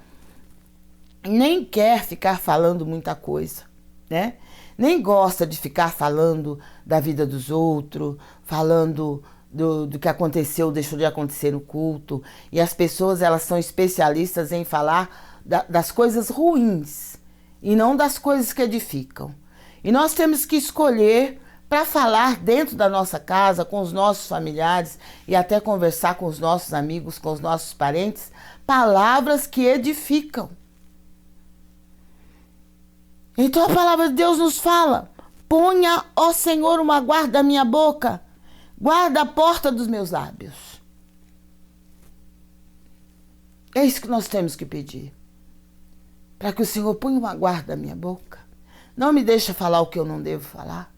nem quer ficar falando muita coisa, né? Nem gosta de ficar falando da vida dos outros, falando do que aconteceu, deixou de acontecer no culto. E as pessoas, elas são especialistas em falar das coisas ruins e não das coisas que edificam. E nós temos que escolher para falar dentro da nossa casa, com os nossos familiares e até conversar com os nossos amigos, com os nossos parentes, palavras que edificam. Então a palavra de Deus nos fala: ponha, ó Senhor, uma guarda à minha boca, guarda a porta dos meus lábios. É isso que nós temos que pedir. Para que o Senhor ponha uma guarda à minha boca. Não me deixe falar o que eu não devo falar.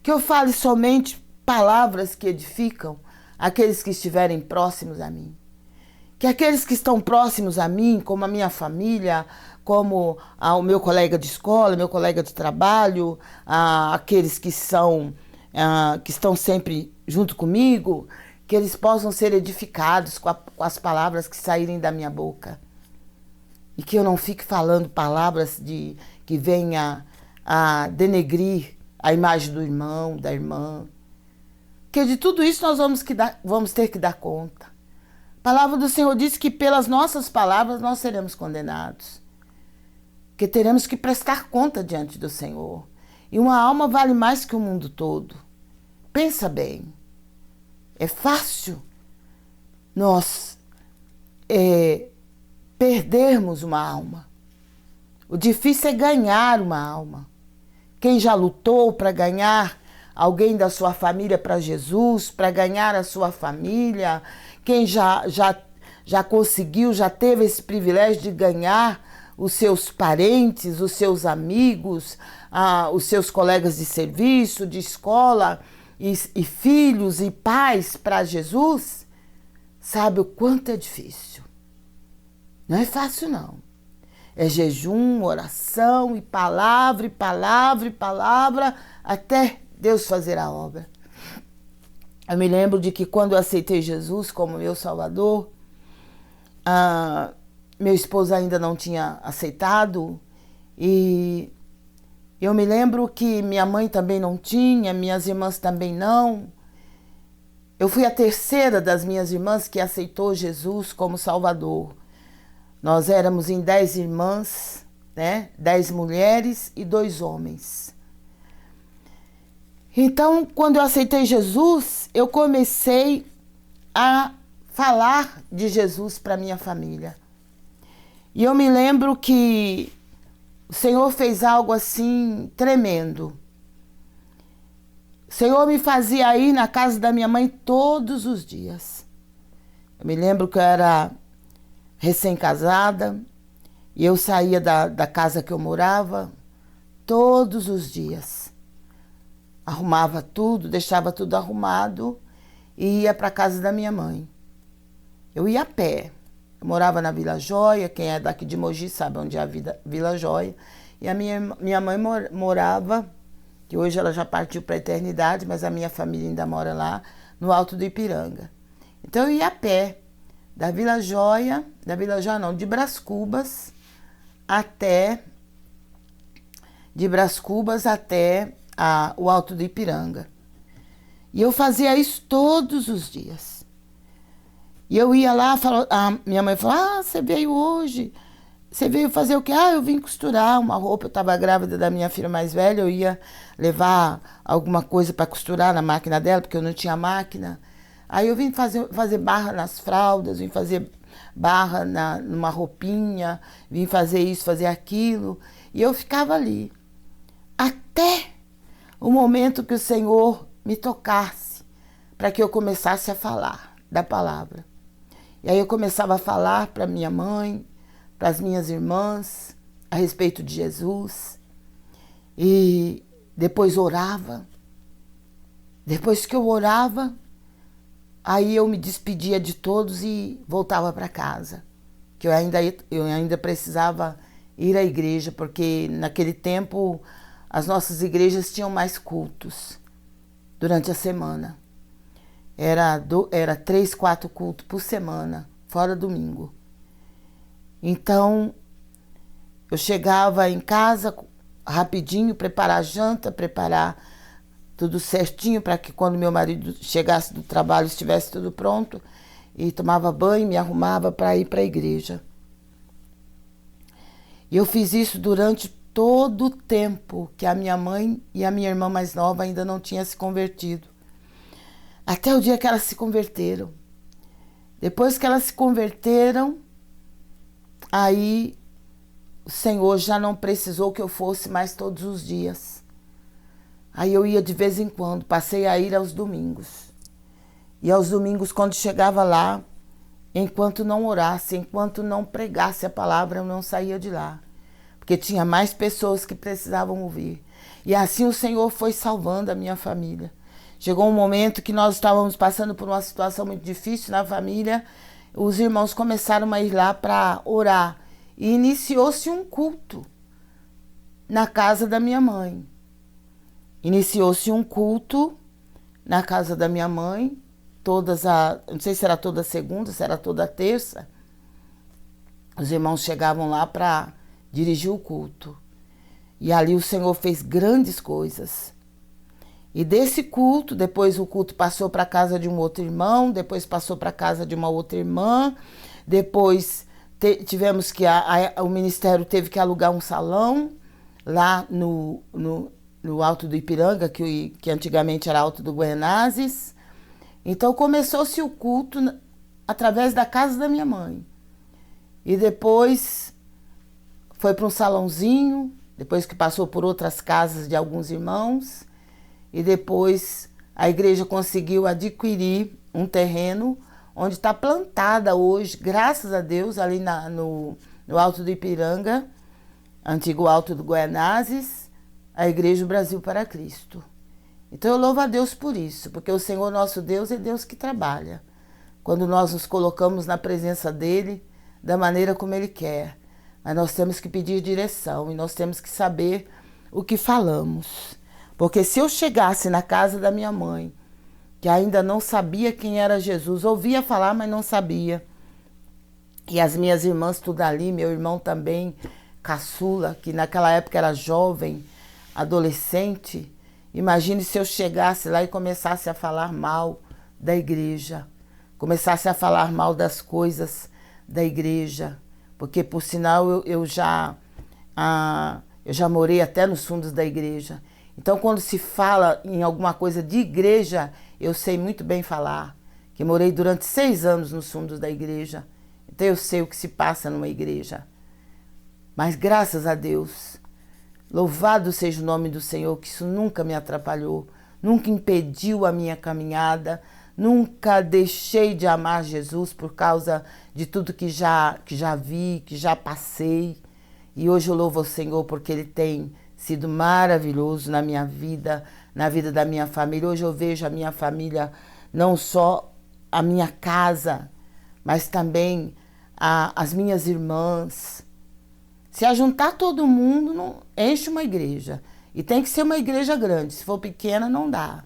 Que eu fale somente palavras que edificam aqueles que estiverem próximos a mim. Que aqueles que estão próximos a mim, como a minha família, como o meu colega de escola, meu colega de trabalho, aqueles que estão sempre junto comigo, que eles possam ser edificados com as palavras que saírem da minha boca. E que eu não fique falando palavras que venha a denegrir a imagem do irmão, da irmã. Porque de tudo isso nós vamos ter que dar conta. A palavra do Senhor diz que pelas nossas palavras nós seremos condenados. Que teremos que prestar conta diante do Senhor. E uma alma vale mais que o mundo todo. Pensa bem. É fácil nós perdermos uma alma. O difícil é ganhar uma alma. Quem já lutou para ganhar alguém da sua família para Jesus, para ganhar a sua família, quem já conseguiu, já teve esse privilégio de ganhar os seus parentes, os seus amigos, os seus colegas de serviço, de escola, e filhos e pais para Jesus, sabe o quanto é difícil. Não é fácil, não. É jejum, oração e palavra, e palavra, e palavra, até Deus fazer a obra. Eu me lembro de que quando eu aceitei Jesus como meu Salvador, meu esposo ainda não tinha aceitado, e eu me lembro que minha mãe também não tinha, minhas irmãs também não. Eu fui a terceira das minhas irmãs que aceitou Jesus como Salvador. Nós éramos em 10 irmãs, né? 10 mulheres e 2 homens. Então, quando eu aceitei Jesus, eu comecei a falar de Jesus para minha família. E eu me lembro que o Senhor fez algo assim tremendo. O Senhor me fazia ir na casa da minha mãe todos os dias. Eu me lembro que eu era recém-casada e eu saía da casa que eu morava todos os dias. Arrumava tudo, deixava tudo arrumado e ia para a casa da minha mãe. Eu ia a pé. Eu morava na Vila Joia, quem é daqui de Mogi sabe onde é a Vila Joia. E a minha mãe morava, que hoje ela já partiu para a eternidade, mas a minha família ainda mora lá, no Alto do Ipiranga. Então eu ia a pé. De Brás Cubas até o Alto do Ipiranga. E eu fazia isso todos os dias. E eu ia lá, minha mãe falou: você veio hoje? Você veio fazer o quê? Eu vim costurar uma roupa, eu estava grávida da minha filha mais velha, eu ia levar alguma coisa para costurar na máquina dela, porque eu não tinha máquina. Aí eu vim fazer barra nas fraldas, vim fazer barra numa roupinha, vim fazer isso, fazer aquilo. E eu ficava ali. Até o momento que o Senhor me tocasse, para que eu começasse a falar da palavra. E aí eu começava a falar para minha mãe, para as minhas irmãs a respeito de Jesus. E depois orava. Depois que eu orava, aí eu me despedia de todos e voltava para casa. Que eu ainda precisava ir à igreja, porque naquele tempo as nossas igrejas tinham mais cultos durante a semana. Era 3, 4 cultos por semana, fora domingo. Então, eu chegava em casa rapidinho, preparar a janta, preparar tudo certinho para que quando meu marido chegasse do trabalho estivesse tudo pronto, e tomava banho, me arrumava para ir para a igreja. E eu fiz isso durante todo o tempo que a minha mãe e a minha irmã mais nova ainda não tinham se convertido. Até o dia que elas se converteram. Depois que elas se converteram, aí o Senhor já não precisou que eu fosse mais todos os dias. Aí eu ia de vez em quando, passei a ir aos domingos. E aos domingos, quando chegava lá, enquanto não orasse, enquanto não pregasse a palavra, eu não saía de lá. Porque tinha mais pessoas que precisavam ouvir. E assim o Senhor foi salvando a minha família. Chegou um momento que nós estávamos passando por uma situação muito difícil na família. Os irmãos começaram a ir lá para orar. E iniciou-se um culto na casa da minha mãe. Iniciou-se um culto na casa da minha mãe. Não sei se era toda segunda, se era toda terça. Os irmãos chegavam lá para dirigir o culto. E ali o Senhor fez grandes coisas. E desse culto, depois o culto passou para a casa de um outro irmão, depois passou para a casa de uma outra irmã, depois tivemos que o ministério teve que alugar um salão lá no Alto do Ipiranga, que antigamente era Alto do Guaianazes. Então começou-se o culto através da casa da minha mãe. E depois foi para um salãozinho, depois que passou por outras casas de alguns irmãos. E depois a igreja conseguiu adquirir um terreno onde está plantada hoje, graças a Deus, ali no Alto do Ipiranga, antigo Alto do Guaianazes, a Igreja do Brasil para Cristo. Então eu louvo a Deus por isso, porque o Senhor nosso Deus é Deus que trabalha. Quando nós nos colocamos na presença dEle, da maneira como Ele quer. Mas nós temos que pedir direção e nós temos que saber o que falamos. Porque se eu chegasse na casa da minha mãe, que ainda não sabia quem era Jesus, ouvia falar, mas não sabia. E as minhas irmãs tudo ali, meu irmão também, caçula, que naquela época era jovem, adolescente. Imagine se eu chegasse lá e começasse a falar mal da igreja, começasse a falar mal das coisas da igreja, porque por sinal eu já morei até nos fundos da igreja. Então quando se fala em alguma coisa de igreja, eu sei muito bem falar, que morei durante 6 anos nos fundos da igreja, então eu sei o que se passa numa igreja. Mas graças a Deus, louvado seja o nome do Senhor, que isso nunca me atrapalhou, nunca impediu a minha caminhada, nunca deixei de amar Jesus por causa de tudo que já vi, que já passei. E hoje eu louvo o Senhor porque Ele tem sido maravilhoso na minha vida, na vida da minha família. Hoje eu vejo a minha família, não só a minha casa, mas também as minhas irmãs. Se ajuntar todo mundo, não enche uma igreja. E tem que ser uma igreja grande. Se for pequena, não dá.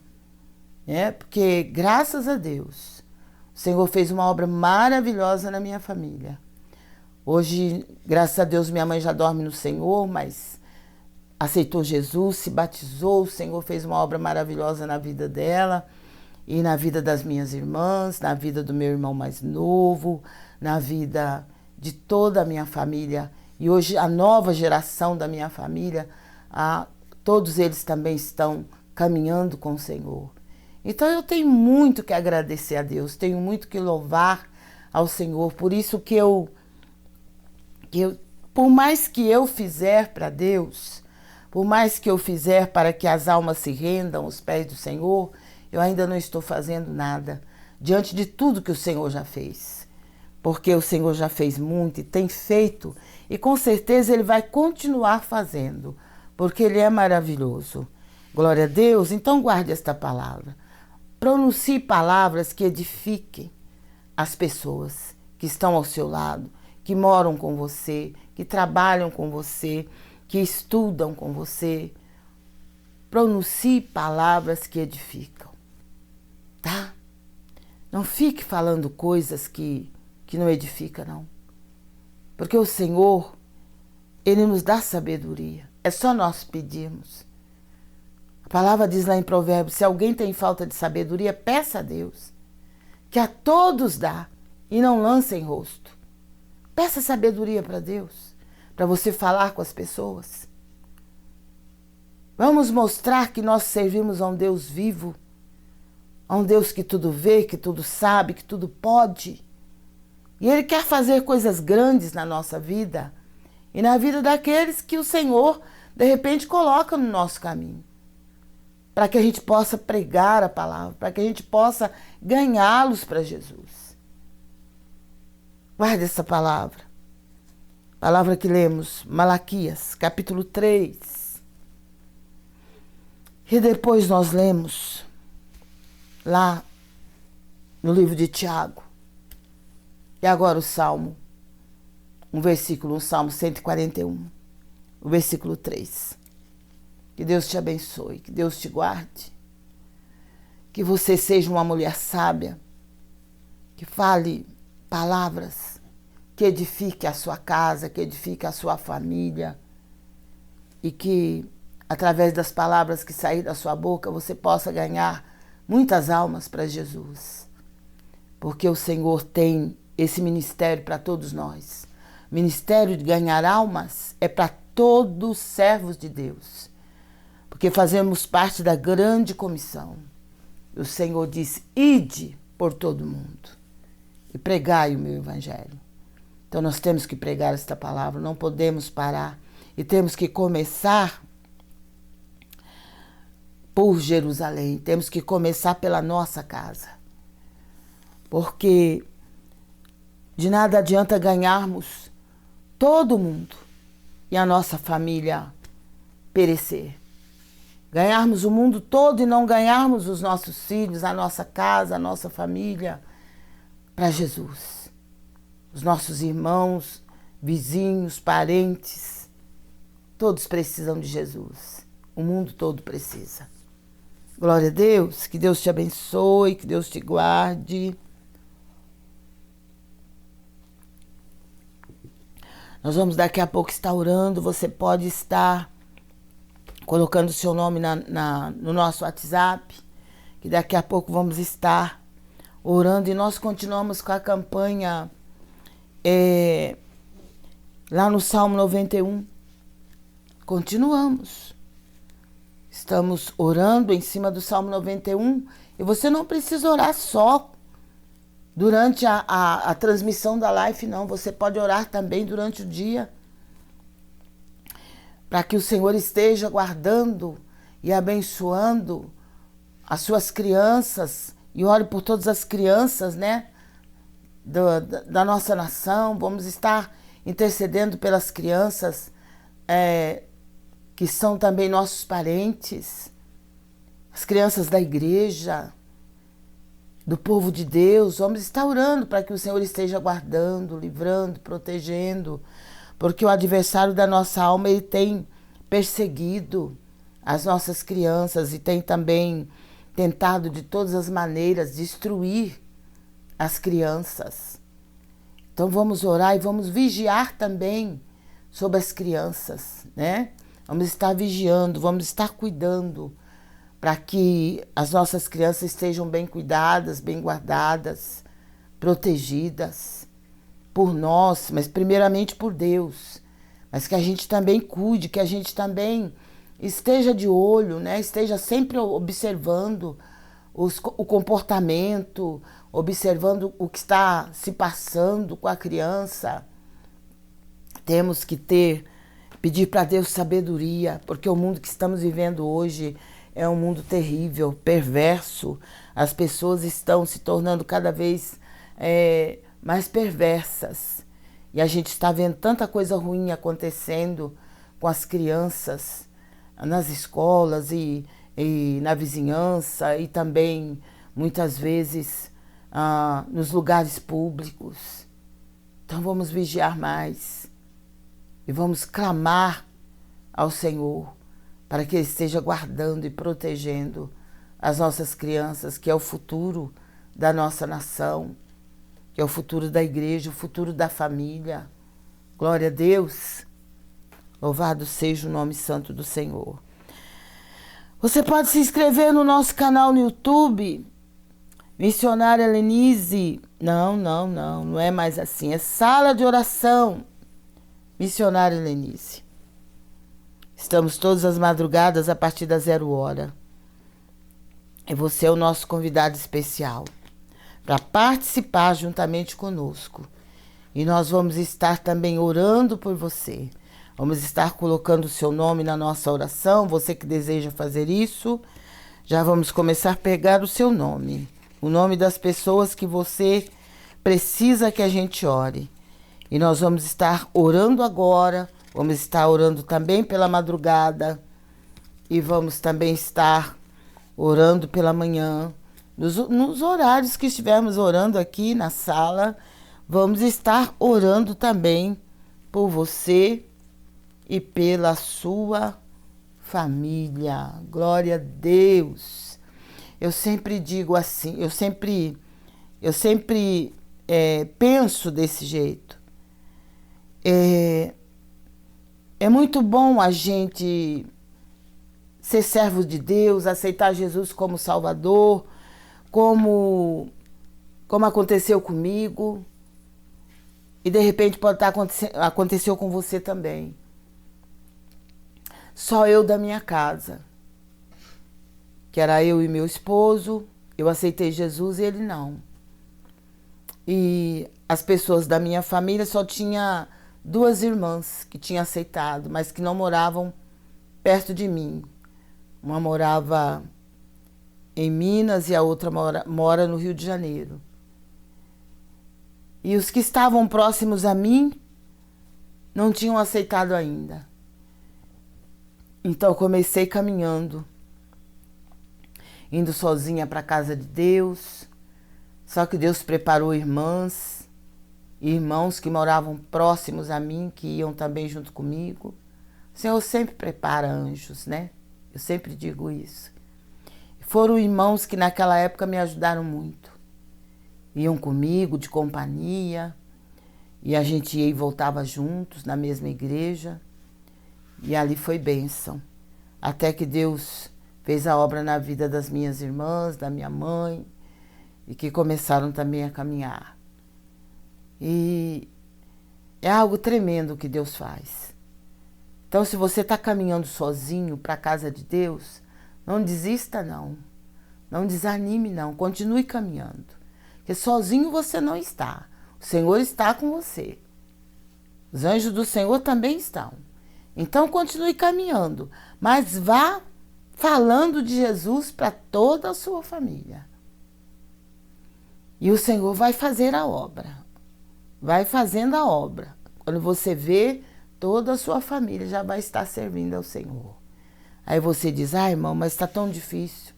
Porque, graças a Deus, o Senhor fez uma obra maravilhosa na minha família. Hoje, graças a Deus, minha mãe já dorme no Senhor, mas aceitou Jesus, se batizou. O Senhor fez uma obra maravilhosa na vida dela e na vida das minhas irmãs, na vida do meu irmão mais novo, na vida de toda a minha família. E hoje a nova geração da minha família, todos eles também estão caminhando com o Senhor. Então eu tenho muito que agradecer a Deus, tenho muito que louvar ao Senhor. Por isso que por mais que eu fizer para Deus, por mais que eu fizer para que as almas se rendam aos pés do Senhor, eu ainda não estou fazendo nada diante de tudo que o Senhor já fez. porque o Senhor já fez muito e tem feito, e com certeza Ele vai continuar fazendo, porque Ele é maravilhoso. Glória a Deus. Então guarde esta palavra. Pronuncie palavras que edifiquem as pessoas que estão ao seu lado, que moram com você, que trabalham com você, que estudam com você. Pronuncie palavras que edificam, tá? Não fique falando coisas que não edificam, não. Porque o Senhor, Ele nos dá sabedoria. É só nós pedirmos. A palavra diz lá em Provérbios, se alguém tem falta de sabedoria, peça a Deus, que a todos dá e não lança em rosto. Peça sabedoria para Deus, para você falar com as pessoas. Vamos mostrar que nós servimos a um Deus vivo, a um Deus que tudo vê, que tudo sabe, que tudo pode. E Ele quer fazer coisas grandes na nossa vida e na vida daqueles que o Senhor, de repente, coloca no nosso caminho. Para que a gente possa pregar a palavra, para que a gente possa ganhá-los para Jesus. Guarde essa palavra. Palavra que lemos, Malaquias, capítulo 3. E depois nós lemos lá no livro de Tiago. E agora o Salmo, um Salmo 141, o versículo 3. Que Deus te abençoe, que Deus te guarde, que você seja uma mulher sábia, que fale palavras que edifique a sua casa, que edifique a sua família e que através das palavras que saírem da sua boca, você possa ganhar muitas almas para Jesus. Porque o Senhor tem esse ministério para todos nós. O ministério de ganhar almas é para todos os servos de Deus. Porque fazemos parte da grande comissão. O Senhor disse, ide por todo mundo e pregai o meu evangelho. Então nós temos que pregar esta palavra, não podemos parar e temos que começar por Jerusalém, temos que começar pela nossa casa. Porque de nada adianta ganharmos todo mundo e a nossa família perecer. Ganharmos o mundo todo e não ganharmos os nossos filhos, a nossa casa, a nossa família para Jesus. Os nossos irmãos, vizinhos, parentes, todos precisam de Jesus. O mundo todo precisa. Glória a Deus, que Deus te abençoe, que Deus te guarde. Nós vamos daqui a pouco estar orando, você pode estar colocando o seu nome no nosso WhatsApp, que daqui a pouco vamos estar orando e nós continuamos com a campanha lá no Salmo 91. Continuamos. Estamos orando em cima do Salmo 91 e você não precisa orar só durante a transmissão da live, não. Você pode orar também durante o dia para que o Senhor esteja guardando e abençoando as suas crianças e ore por todas as crianças, né, da nossa nação. Vamos estar intercedendo pelas crianças que são também nossos parentes, as crianças da igreja, do povo de Deus. Vamos estar orando para que o Senhor esteja guardando, livrando, protegendo, porque o adversário da nossa alma, ele tem perseguido as nossas crianças e tem também tentado de todas as maneiras destruir as crianças. Então vamos orar e vamos vigiar também sobre as crianças, né? Vamos estar vigiando, vamos estar cuidando para que as nossas crianças estejam bem cuidadas, bem guardadas, protegidas por nós, mas primeiramente por Deus. Mas que a gente também cuide, que a gente também esteja de olho, né? Esteja sempre observando o comportamento, observando o que está se passando com a criança. Temos que pedir para Deus sabedoria, porque o mundo que estamos vivendo hoje é um mundo terrível, perverso. As pessoas estão se tornando cada vez mais perversas. E a gente está vendo tanta coisa ruim acontecendo com as crianças nas escolas e na vizinhança e também, muitas vezes, nos lugares públicos. Então vamos vigiar mais e vamos clamar ao Senhor para que Ele esteja guardando e protegendo as nossas crianças, que é o futuro da nossa nação, que é o futuro da igreja, o futuro da família. Glória a Deus. Louvado seja o nome santo do Senhor. Você pode se inscrever no nosso canal no YouTube, Missionária Lenise. Não é mais assim. É Sala de Oração, Missionária Lenise. Estamos todas as madrugadas a partir das 0h. E você é o nosso convidado especial para participar juntamente conosco. E nós vamos estar também orando por você. Vamos estar colocando o seu nome na nossa oração. Você que deseja fazer isso, já vamos começar a pegar o seu nome. O nome das pessoas que você precisa que a gente ore. E nós vamos estar orando agora. Vamos estar orando também pela madrugada. E vamos também estar orando pela manhã. Nos horários que estivermos orando aqui na sala, vamos estar orando também por você e pela sua família. Glória a Deus. Eu sempre digo assim, eu sempre penso desse jeito. É muito bom a gente ser servo de Deus, aceitar Jesus como Salvador, como aconteceu comigo, e de repente pode estar aconteceu com você também. Só eu da minha casa, que era eu e meu esposo, eu aceitei Jesus e ele não. E as pessoas da minha família só tinha 2 irmãs que tinham aceitado, mas que não moravam perto de mim. Uma morava em Minas e a outra mora no Rio de Janeiro. E os que estavam próximos a mim não tinham aceitado ainda. Então eu comecei caminhando, indo sozinha para a casa de Deus. Só que Deus preparou irmãs e irmãos que moravam próximos a mim, que iam também junto comigo. O Senhor sempre prepara anjos, né? Eu sempre digo isso. Foram irmãos que naquela época me ajudaram muito. Iam comigo de companhia, e a gente ia e voltava juntos na mesma igreja. E ali foi bênção. Até que Deus fez a obra na vida das minhas irmãs, da minha mãe, e que começaram também a caminhar. E é algo tremendo que Deus faz. Então, se você está caminhando sozinho para a casa de Deus, não desista não. Não desanime não, continue caminhando. Porque sozinho você não está. O Senhor está com você. Os anjos do Senhor também estão. Então, continue caminhando, mas vá falando de Jesus para toda a sua família. E o Senhor vai fazer a obra. Vai fazendo a obra. Quando você vê, toda a sua família já vai estar servindo ao Senhor. Aí você diz, irmão, mas está tão difícil.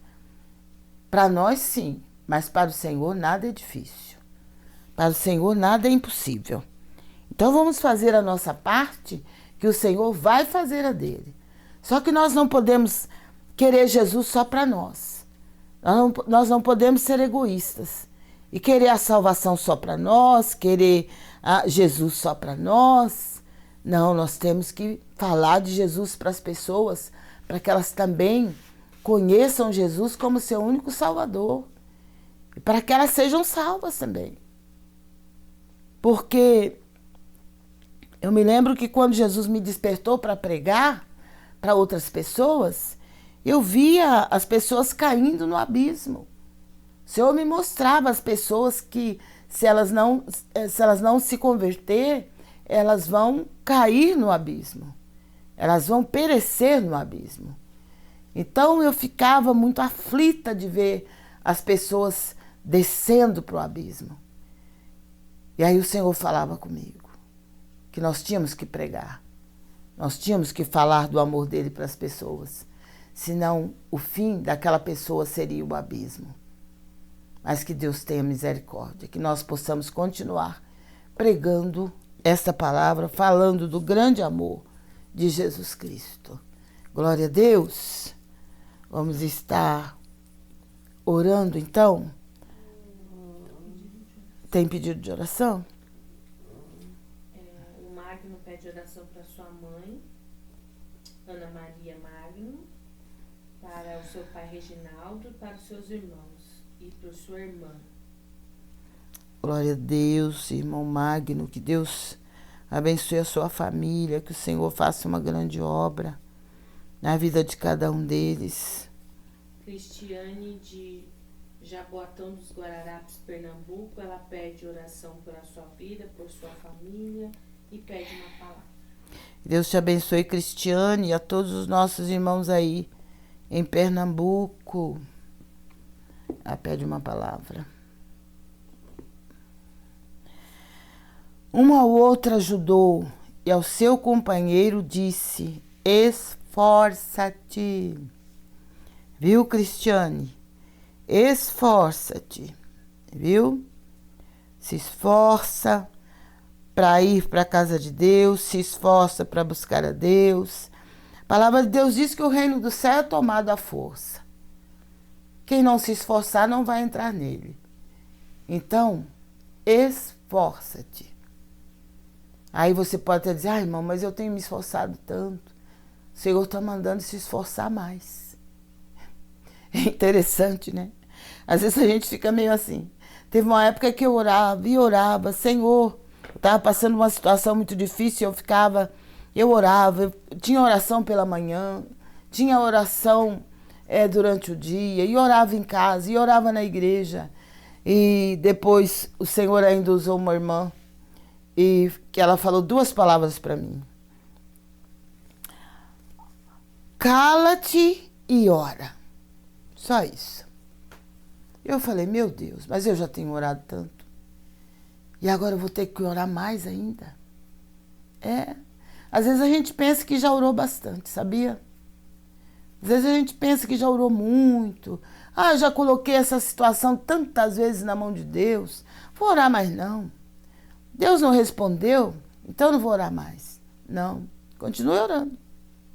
Para nós, sim, mas para o Senhor nada é difícil. Para o Senhor nada é impossível. Então vamos fazer a nossa parte, que o Senhor vai fazer a dele. Só que nós não podemos querer Jesus só para nós. Nós não podemos ser egoístas e querer a salvação só para nós, querer Jesus só para nós. Não, nós temos que falar de Jesus para as pessoas, para que elas também conheçam Jesus como seu único Salvador. E para que elas sejam salvas também. Porque eu me lembro que quando Jesus me despertou para pregar para outras pessoas, eu via as pessoas caindo no abismo. O Senhor me mostrava as pessoas que, se elas não se converter, elas vão cair no abismo. Elas vão perecer no abismo. Então eu ficava muito aflita de ver as pessoas descendo para o abismo. E aí o Senhor falava comigo que nós tínhamos que pregar, nós tínhamos que falar do amor dele para as pessoas, senão o fim daquela pessoa seria o abismo. Mas que Deus tenha misericórdia, que nós possamos continuar pregando esta palavra, falando do grande amor de Jesus Cristo. Glória a Deus. Vamos estar orando então. Tem pedido de oração? O Magno pede oração para sua mãe, Ana Maria Magno, para o seu pai Reginaldo, para os seus irmãos e para sua irmã. Glória a Deus, irmão Magno, que Deus abençoe a sua família, que o Senhor faça uma grande obra na vida de cada um deles. Cristiane de Jaboatão dos Guararapes, Pernambuco, ela pede oração pela sua vida, por sua família e pede uma palavra. Deus te abençoe, Cristiane, e a todos os nossos irmãos aí em Pernambuco. Ela pede uma palavra. Uma ou outra ajudou e ao seu companheiro disse: esforça-te. Viu, Cristiane? Esforça-te. Viu? Se esforça para ir para a casa de Deus, se esforça para buscar a Deus. A palavra de Deus diz que o reino do céu é tomado à força. Quem não se esforçar não vai entrar nele. Então, esforça-te. Aí você pode até dizer: irmão, mas eu tenho me esforçado tanto. O Senhor está mandando se esforçar mais. É interessante, né? Às vezes a gente fica meio assim. Teve uma época que eu orava, Senhor, eu estava passando uma situação muito difícil, eu orava, eu tinha oração pela manhã, tinha oração durante o dia, e orava em casa, e orava na igreja. E depois o Senhor ainda usou uma irmã, e que ela falou 2 palavras para mim: cala-te e ora. Só isso. Eu falei: meu Deus, mas eu já tenho orado tanto. E agora eu vou ter que orar mais ainda. Às vezes a gente pensa que já orou bastante, sabia? Às vezes a gente pensa que já orou muito. Já coloquei essa situação tantas vezes na mão de Deus. Vou orar mais não. Deus não respondeu, então não vou orar mais. Não, continue orando.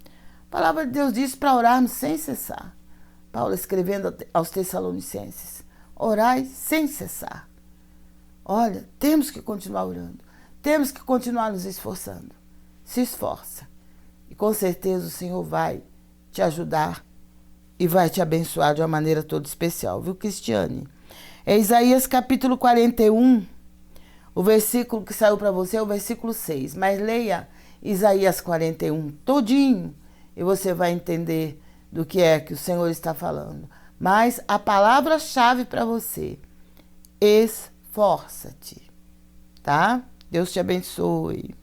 A palavra de Deus diz para orarmos sem cessar. Paulo escrevendo aos Tessalonicenses: orai sem cessar. Olha, temos que continuar orando. Temos que continuar nos esforçando. Se esforça. E com certeza o Senhor vai te ajudar e vai te abençoar de uma maneira toda especial. Viu, Cristiane? É Isaías capítulo 41. O versículo que saiu para você é o versículo 6. Mas leia Isaías 41 todinho e você vai entender do que é que o Senhor está falando. Mas a palavra-chave para você: esforça-te. Tá? Deus te abençoe.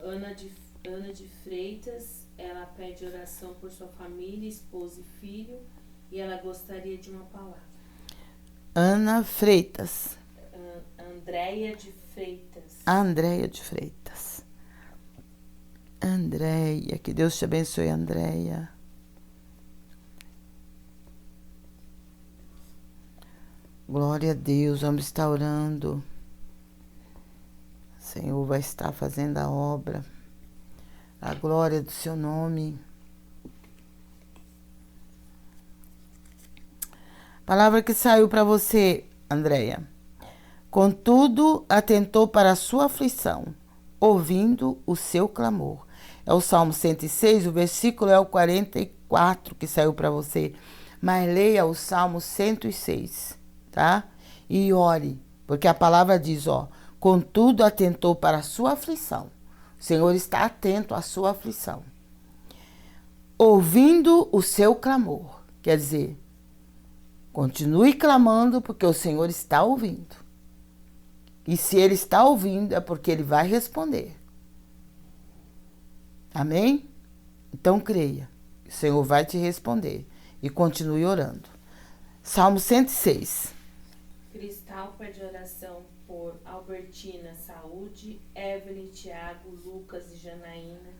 Ana de Freitas, ela pede oração por sua família, esposa e filho, e ela gostaria de uma palavra. Ana Freitas. Andréia de Freitas. Andréia de Freitas. Andréia, que Deus te abençoe, Andréia. Glória a Deus, vamos estar orando. O Senhor vai estar fazendo a obra, a glória do seu nome. Palavra que saiu para você, Andréia. Contudo, atentou para a sua aflição, ouvindo o seu clamor. É o Salmo 106, o versículo é o 44 que saiu para você. Mas leia o Salmo 106, tá? E ore, porque a palavra diz, contudo atentou para a sua aflição. O Senhor está atento à sua aflição. Ouvindo o seu clamor. Quer dizer, continue clamando, porque o Senhor está ouvindo. E se Ele está ouvindo, é porque Ele vai responder. Amém? Então creia. O Senhor vai te responder. E continue orando. Salmo 106. Cristal pede oração por Albertina, Saúde, Evelyn, Tiago, Lucas e Janaína,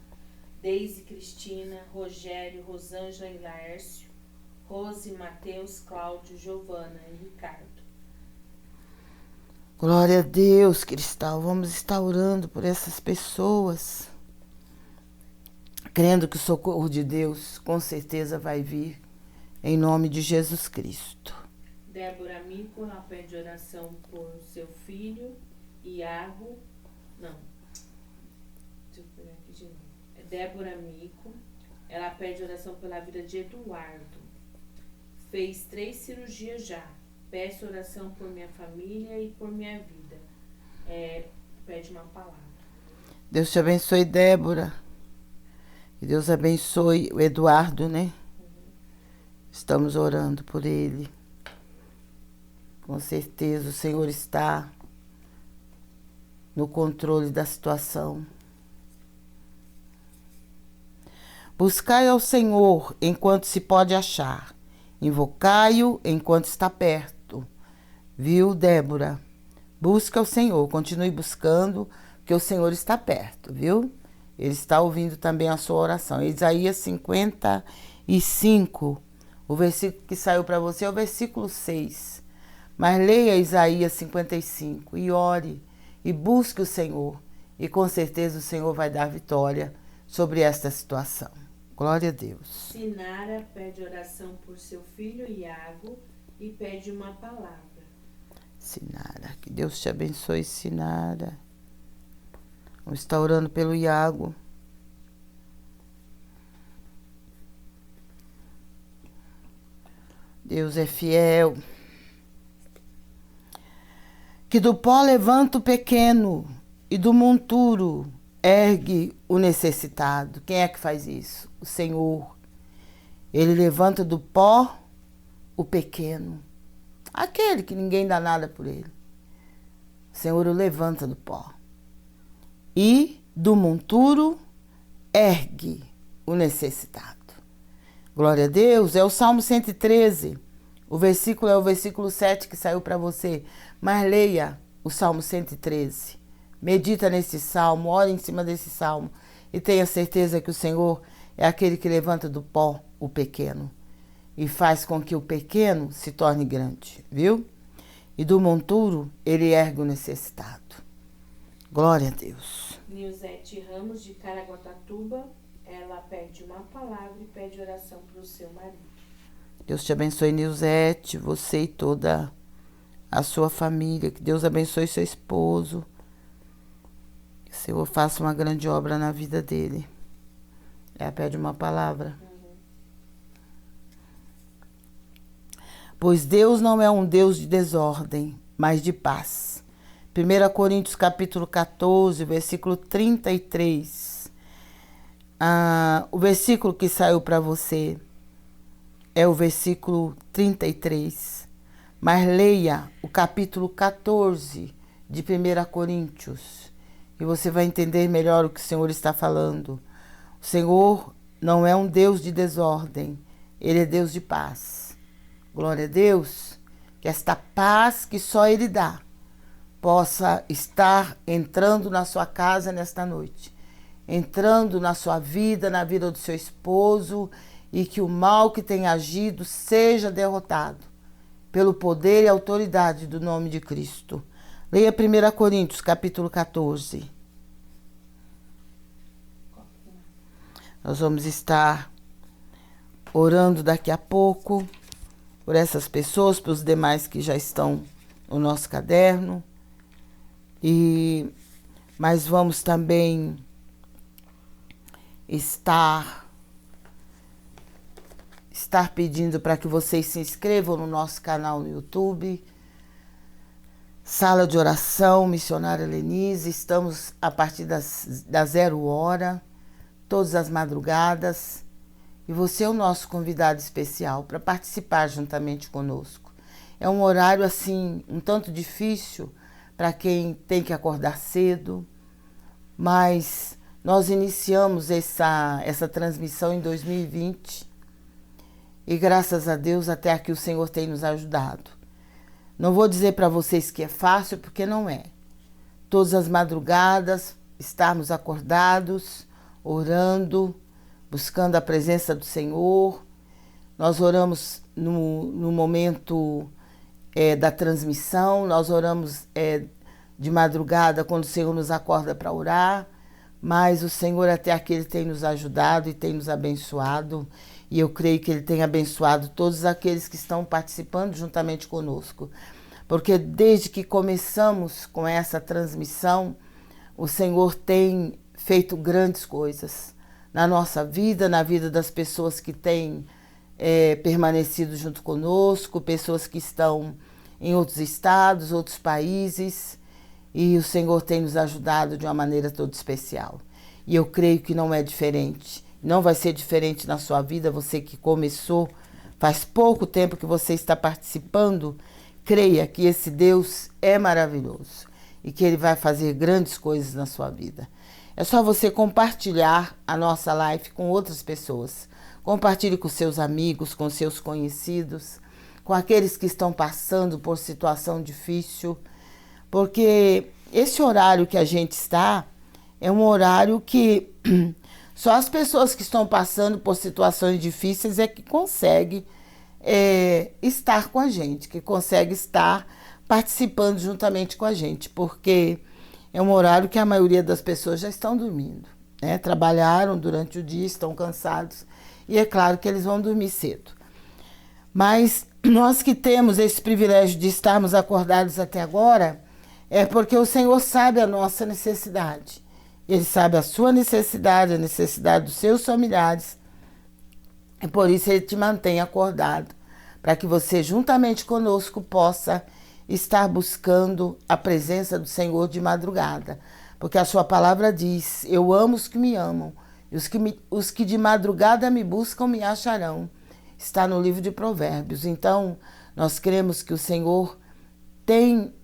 Deise, Cristina, Rogério, Rosângela e Laércio, Rose, Mateus, Cláudio, Giovana e Ricardo. Glória a Deus, Cristal. Vamos estar orando por essas pessoas, crendo que o socorro de Deus com certeza vai vir, em nome de Jesus Cristo. Débora Amico, ela pede oração por seu filho, Iago. Não. Deixa eu pegar aqui de novo. É Débora Amico, ela pede oração pela vida de Eduardo. Fez 3 cirurgias já. Peço oração por minha família e por minha vida. Pede uma palavra. Deus te abençoe, Débora. E Deus abençoe o Eduardo, né? Estamos orando por ele. Com certeza o Senhor está no controle da situação. Buscai ao Senhor enquanto se pode achar. Invocai-o enquanto está perto. Viu, Débora? Busca o Senhor. Continue buscando, porque o Senhor está perto, viu? Ele está ouvindo também a sua oração. Isaías 55, o versículo que saiu para você é o versículo 6. Mas leia Isaías 55 e ore e busque o Senhor. E com certeza o Senhor vai dar vitória sobre esta situação. Glória a Deus. Sinara pede oração por seu filho Iago e pede uma palavra. Sinara, que Deus te abençoe, Sinara. Vamos estar orando pelo Iago. Deus é fiel. Que do pó levanta o pequeno e do monturo ergue o necessitado. Quem é que faz isso? O Senhor. Ele levanta do pó o pequeno. Aquele que ninguém dá nada por ele. O Senhor o levanta do pó. E do monturo ergue o necessitado. Glória a Deus. É o Salmo 113. O versículo é o versículo 7 que saiu para você. Mas leia o Salmo 113. Medita nesse salmo, ore em cima desse salmo. E tenha certeza que o Senhor é aquele que levanta do pó o pequeno. E faz com que o pequeno se torne grande, viu? E do monturo ele ergue o necessitado. Glória a Deus. Nilzete Ramos, de Caraguatatuba, ela pede uma palavra e pede oração para o seu marido. Deus te abençoe, Nilzete, você e toda a sua família. Que Deus abençoe seu esposo. Que o Senhor faça uma grande obra na vida dele. Ela pede uma palavra. Pois Deus não é um Deus de desordem, mas de paz. 1 Coríntios capítulo 14, versículo 33. O versículo que saiu para você é o versículo 33. Mas leia o capítulo 14 de 1 Coríntios e você vai entender melhor o que o Senhor está falando. O Senhor não é um Deus de desordem, Ele é Deus de paz. Glória a Deus, que esta paz que só Ele dá possa estar entrando na sua casa nesta noite, entrando na sua vida, na vida do seu esposo, e que o mal que tem agido seja derrotado pelo poder e autoridade do nome de Cristo. Leia 1 Coríntios, capítulo 14. Nós vamos estar orando daqui a pouco por essas pessoas, pelos demais que já estão no nosso caderno. Mas vamos também estar pedindo para que vocês se inscrevam no nosso canal no YouTube, Sala de Oração Missionária Lenise. Estamos a partir da 0h, todas as madrugadas. E você é o nosso convidado especial para participar juntamente conosco. É um horário assim, um tanto difícil para quem tem que acordar cedo, mas nós iniciamos essa transmissão em 2020 e graças a Deus até aqui o Senhor tem nos ajudado. Não vou dizer para vocês que é fácil, porque não é. Todas as madrugadas, estarmos acordados, orando, buscando a presença do Senhor. Nós oramos no momento da transmissão, nós oramos de madrugada quando o Senhor nos acorda para orar, mas o Senhor até aqui Ele tem nos ajudado e tem nos abençoado, e eu creio que Ele tem abençoado todos aqueles que estão participando juntamente conosco, porque desde que começamos com essa transmissão, o Senhor tem feito grandes coisas na nossa vida, na vida das pessoas que têm permanecido junto conosco, pessoas que estão em outros estados, outros países, e o Senhor tem nos ajudado de uma maneira toda especial. E eu creio que não é diferente, não vai ser diferente na sua vida. Você que começou, faz pouco tempo que você está participando, creia que esse Deus é maravilhoso e que Ele vai fazer grandes coisas na sua vida. É só você compartilhar a nossa live com outras pessoas. Compartilhe com seus amigos, com seus conhecidos, com aqueles que estão passando por situação difícil, porque esse horário que a gente está é um horário que só as pessoas que estão passando por situações difíceis é que conseguem estar com a gente, que conseguem estar participando juntamente com a gente, porque é um horário que a maioria das pessoas já estão dormindo, né? Trabalharam durante o dia, estão cansados, e é claro que eles vão dormir cedo. Mas nós que temos esse privilégio de estarmos acordados até agora, é porque o Senhor sabe a nossa necessidade. Ele sabe a sua necessidade, a necessidade dos seus familiares. E por isso Ele te mantém acordado, para que você, juntamente conosco, possa estar buscando a presença do Senhor de madrugada. Porque a sua palavra diz: eu amo os que me amam, e os que de madrugada me buscam me acharão. Está no livro de Provérbios. Então, nós cremos que o Senhor tem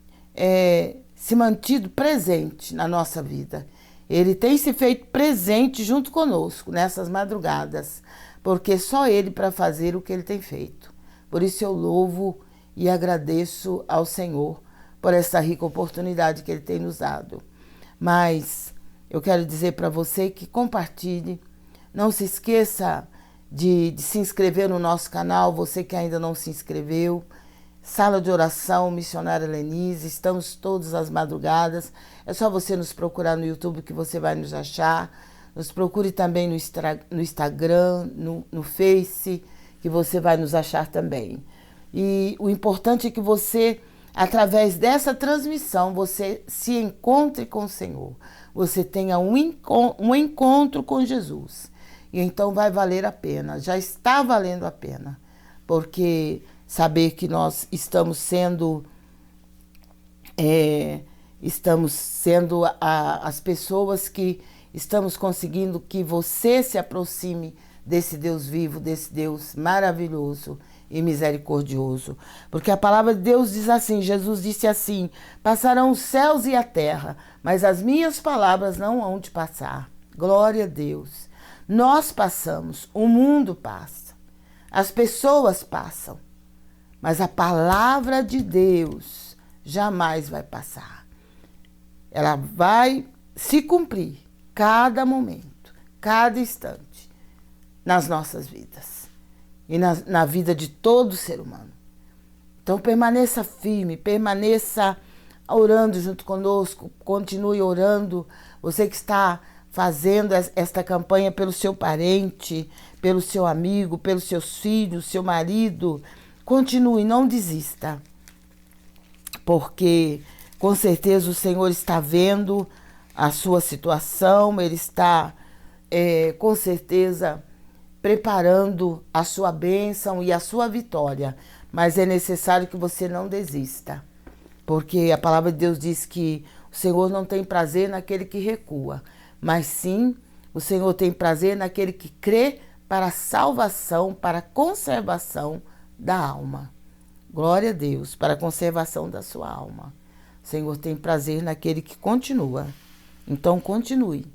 se mantido presente na nossa vida. Ele tem se feito presente junto conosco nessas madrugadas, porque só Ele para fazer o que Ele tem feito. Por isso eu louvo e agradeço ao Senhor por essa rica oportunidade que Ele tem nos dado. Mas eu quero dizer para você que compartilhe, não se esqueça de se inscrever no nosso canal, você que ainda não se inscreveu. Sala de Oração Missionária Lenise, estamos todas as madrugadas. É só você nos procurar no YouTube que você vai nos achar. Nos procure também no Instagram, no Face, que você vai nos achar também. E o importante é que você, através dessa transmissão, você se encontre com o Senhor. Você tenha um encontro com Jesus. E então vai valer a pena, já está valendo a pena. Porque saber que nós estamos sendo as pessoas que estamos conseguindo que você se aproxime desse Deus vivo, desse Deus maravilhoso e misericordioso. Porque a palavra de Deus diz assim, Jesus disse assim: passarão os céus e a terra, mas as minhas palavras não hão de passar. Glória a Deus. Nós passamos, o mundo passa, as pessoas passam, mas a palavra de Deus jamais vai passar. Ela vai se cumprir cada momento, cada instante nas nossas vidas e na vida de todo ser humano. Então permaneça firme, permaneça orando junto conosco, continue orando. Você que está fazendo esta campanha pelo seu parente, pelo seu amigo, pelos seus filhos, seu marido, continue, não desista, porque com certeza o Senhor está vendo a sua situação, Ele está com certeza preparando a sua bênção e a sua vitória, mas é necessário que você não desista, porque a palavra de Deus diz que o Senhor não tem prazer naquele que recua, mas sim o Senhor tem prazer naquele que crê para a salvação, para a conservação da alma. Glória a Deus, para a conservação da sua alma. O Senhor tem prazer naquele que continua. Então continue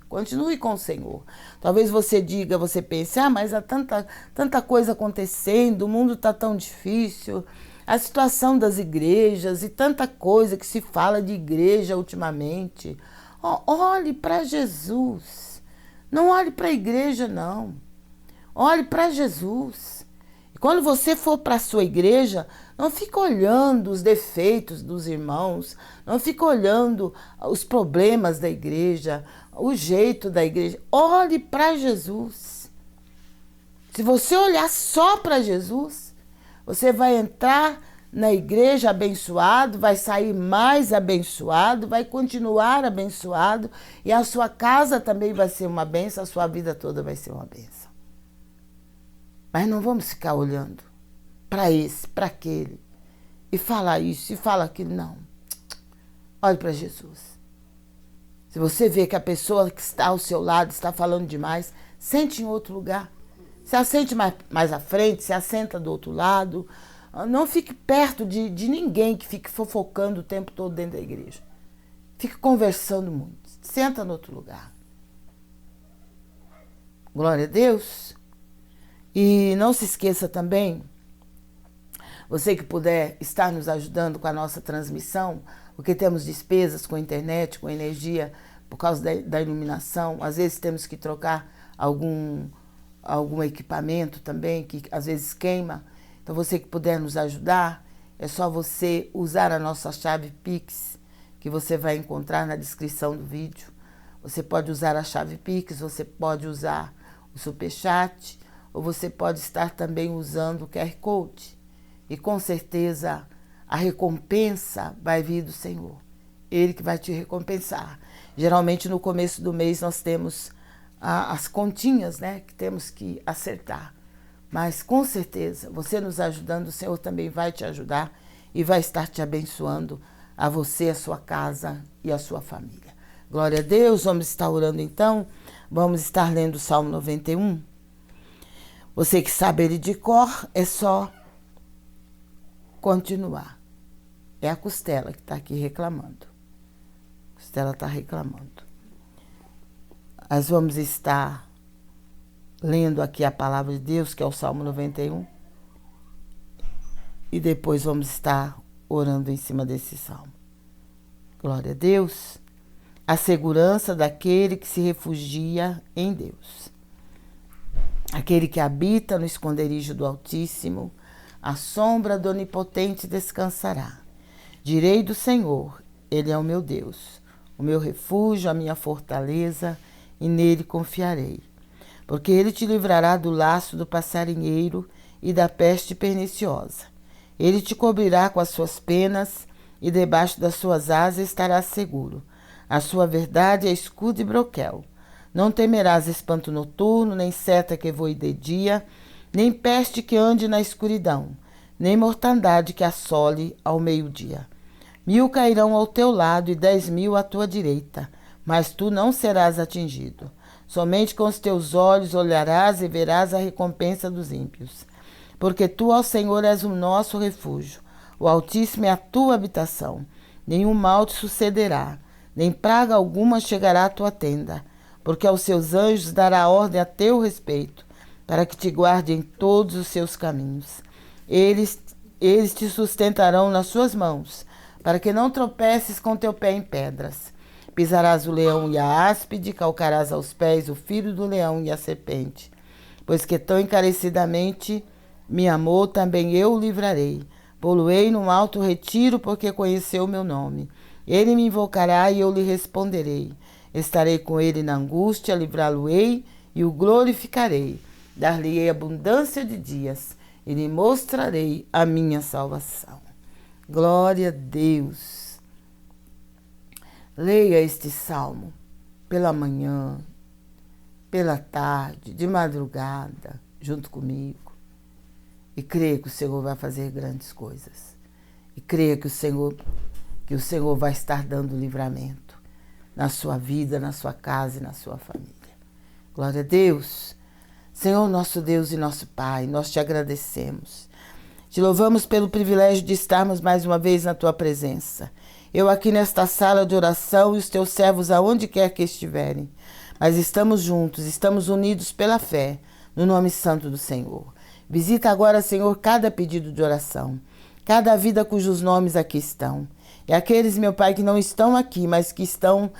com o Senhor. Talvez você diga, você pense, mas há tanta coisa acontecendo, o mundo está tão difícil, a situação das igrejas e tanta coisa que se fala de igreja ultimamente. Olhe para Jesus, não olhe para a igreja não, olhe para Jesus. Quando você for para a sua igreja, não fica olhando os defeitos dos irmãos, não fica olhando os problemas da igreja, o jeito da igreja. Olhe para Jesus. Se você olhar só para Jesus, você vai entrar na igreja abençoado, vai sair mais abençoado, vai continuar abençoado e a sua casa também vai ser uma bênção, a sua vida toda vai ser uma bênção. Mas não vamos ficar olhando para esse, para aquele, e falar isso, e falar aquilo, não. Olhe para Jesus. Se você vê que a pessoa que está ao seu lado está falando demais, sente em outro lugar. Se assente mais à frente, se assenta do outro lado. Não fique perto de ninguém que fique fofocando o tempo todo dentro da igreja. Fique conversando muito. Senta no outro lugar. Glória a Deus. E não se esqueça também, você que puder estar nos ajudando com a nossa transmissão, porque temos despesas com a internet, com energia, por causa da iluminação. Às vezes temos que trocar algum equipamento também, que às vezes queima. Então você que puder nos ajudar, é só você usar a nossa chave Pix, que você vai encontrar na descrição do vídeo. Você pode usar a chave Pix, você pode usar o Superchat, ou você pode estar também usando o QR Code. E com certeza a recompensa vai vir do Senhor. Ele que vai te recompensar. Geralmente no começo do mês nós temos as continhas, né, que temos que acertar. Mas com certeza, você nos ajudando, o Senhor também vai te ajudar e vai estar te abençoando a você, a sua casa e a sua família. Glória a Deus, vamos estar orando então. Vamos estar lendo o Salmo 91. Você que sabe ele de cor, é só continuar. É a Costela que está aqui reclamando. A Costela está reclamando. Nós vamos estar lendo aqui a palavra de Deus, que é o Salmo 91. E depois vamos estar orando em cima desse salmo. Glória a Deus. A segurança daquele que se refugia em Deus. Aquele que habita no esconderijo do Altíssimo, a sombra do Onipotente descansará. Direi do Senhor, Ele é o meu Deus, o meu refúgio, a minha fortaleza, e nele confiarei. Porque Ele te livrará do laço do passarinheiro e da peste perniciosa. Ele te cobrirá com as suas penas, e debaixo das suas asas estarás seguro. A sua verdade é escudo e broquel. Não temerás espanto noturno, nem seta que voe de dia, nem peste que ande na escuridão, nem mortandade que assole ao meio-dia. 1000 cairão ao teu lado e 10.000 à tua direita, mas tu não serás atingido. Somente com os teus olhos olharás e verás a recompensa dos ímpios. Porque tu, ó Senhor, és o nosso refúgio. O Altíssimo é a tua habitação. Nenhum mal te sucederá, nem praga alguma chegará à tua tenda. Porque aos seus anjos dará ordem a teu respeito, para que te guarde em todos os seus caminhos. Eles te sustentarão nas suas mãos, para que não tropeces com teu pé em pedras. Pisarás o leão e a áspide, calcarás aos pés o filho do leão e a serpente. Pois que tão encarecidamente me amou, também eu o livrarei. Pô-lo-ei num alto retiro, porque conheceu o meu nome. Ele me invocará e eu lhe responderei. Estarei com ele na angústia, livrá-lo-ei e o glorificarei. Dar-lhe-ei abundância de dias e lhe mostrarei a minha salvação. Glória a Deus. Leia este salmo pela manhã, pela tarde, de madrugada, junto comigo. E creia que o Senhor vai fazer grandes coisas. E creia que o Senhor vai estar dando livramento na sua vida, na sua casa e na sua família. Glória a Deus. Senhor, nosso Deus e nosso Pai, nós te agradecemos. Te louvamos pelo privilégio de estarmos mais uma vez na tua presença. eu aqui nesta sala de oração e os teus servos aonde quer que estiverem. Mas estamos juntos, estamos unidos pela fé, no nome santo do Senhor. Visita agora, Senhor, cada pedido de oração, cada vida cujos nomes aqui estão. E aqueles, meu Pai, que não estão aqui, mas que estão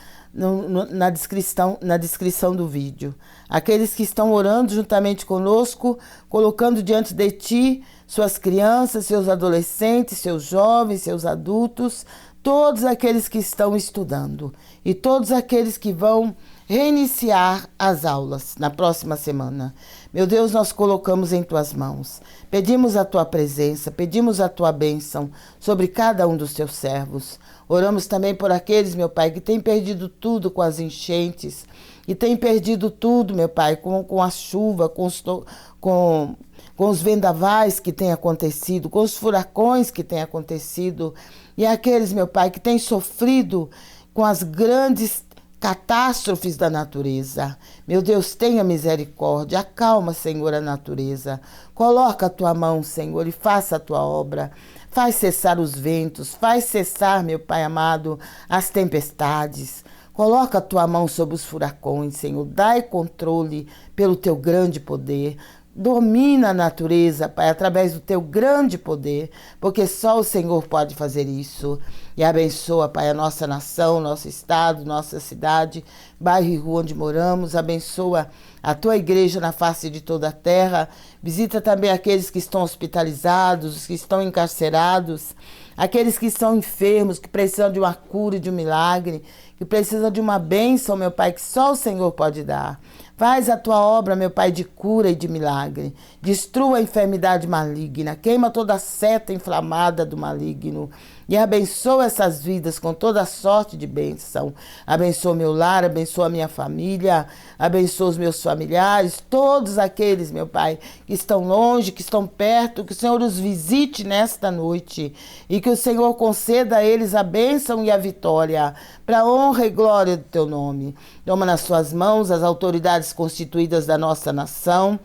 na descrição do vídeo. Aqueles que estão orando juntamente conosco, colocando diante de Ti suas crianças, seus adolescentes, seus jovens, seus adultos, todos aqueles que estão estudando e todos aqueles que vão reiniciar as aulas na próxima semana. Meu Deus, nós colocamos em Tuas mãos. Pedimos a Tua presença, pedimos a Tua bênção sobre cada um dos Teus servos. Oramos também por aqueles, meu Pai, que têm perdido tudo com as enchentes e têm perdido tudo, meu Pai, com a chuva, com os vendavais que têm acontecido, com os furacões que têm acontecido. E aqueles, meu Pai, que têm sofrido com as grandes catástrofes da natureza. Meu Deus, tenha misericórdia, acalma, Senhor, a natureza. Coloca a Tua mão, Senhor, e faça a Tua obra. Faz cessar os ventos, faz cessar, meu Pai amado, as tempestades. Coloca a Tua mão sobre os furacões, Senhor. Dai controle pelo Teu grande poder. Domina a natureza, Pai, através do Teu grande poder, porque só o Senhor pode fazer isso. E abençoa, Pai, a nossa nação, nosso estado, nossa cidade, bairro e rua onde moramos. Abençoa a Tua igreja na face de toda a terra. Visita também aqueles que estão hospitalizados, os que estão encarcerados, aqueles que estão enfermos, que precisam de uma cura e de um milagre, que precisam de uma bênção, meu Pai, que só o Senhor pode dar. Faz a Tua obra, meu Pai, de cura e de milagre. Destrua a enfermidade maligna. Queima toda a seta inflamada do maligno. E abençoa essas vidas com toda sorte de bênção. Abençoa meu lar, abençoa a minha família, abençoa os meus familiares, todos aqueles, meu Pai, que estão longe, que estão perto, que o Senhor os visite nesta noite e que o Senhor conceda a eles a bênção e a vitória, para a honra e glória do Teu nome. Toma nas Tuas mãos as autoridades constituídas da nossa nação,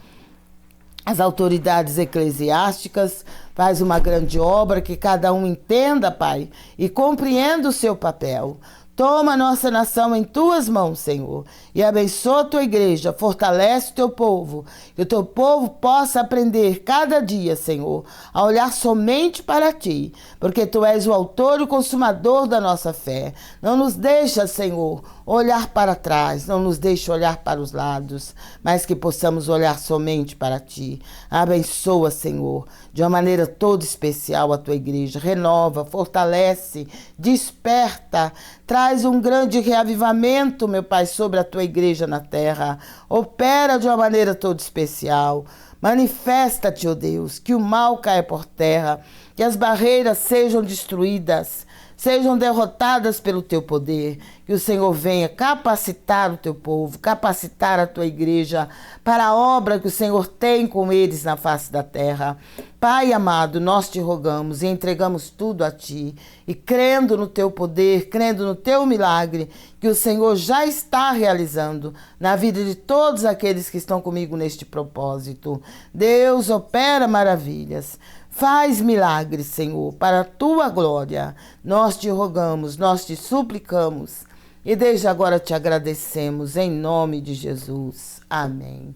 as autoridades eclesiásticas. Faz uma grande obra, que cada um entenda, Pai, e compreenda o seu papel. Toma a nossa nação em Tuas mãos, Senhor, e abençoa a Tua igreja, fortalece o Teu povo, que o Teu povo possa aprender cada dia, Senhor, a olhar somente para Ti, porque Tu és o autor e o consumador da nossa fé. Não nos deixa, Senhor, olhar para trás, não nos deixa olhar para os lados, mas que possamos olhar somente para Ti. Abençoa, Senhor, de uma maneira toda especial a Tua igreja. Renova, fortalece, desperta, traz um grande reavivamento, meu Pai, sobre a Tua igreja na terra. Opera de uma maneira toda especial. Manifesta-te, ó Deus, que o mal caia por terra, que as barreiras sejam destruídas, sejam derrotadas pelo Teu poder, que o Senhor venha capacitar o Teu povo, capacitar a Tua igreja para a obra que o Senhor tem com eles na face da terra. Pai amado, nós Te rogamos e entregamos tudo a Ti, e crendo no Teu poder, crendo no Teu milagre, que o Senhor já está realizando na vida de todos aqueles que estão comigo neste propósito. Deus, opera maravilhas. Faz milagres, Senhor, para a Tua glória. Nós Te rogamos, nós Te suplicamos e desde agora Te agradecemos em nome de Jesus. Amém.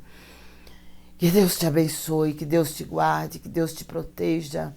Que Deus te abençoe, que Deus te guarde, que Deus te proteja,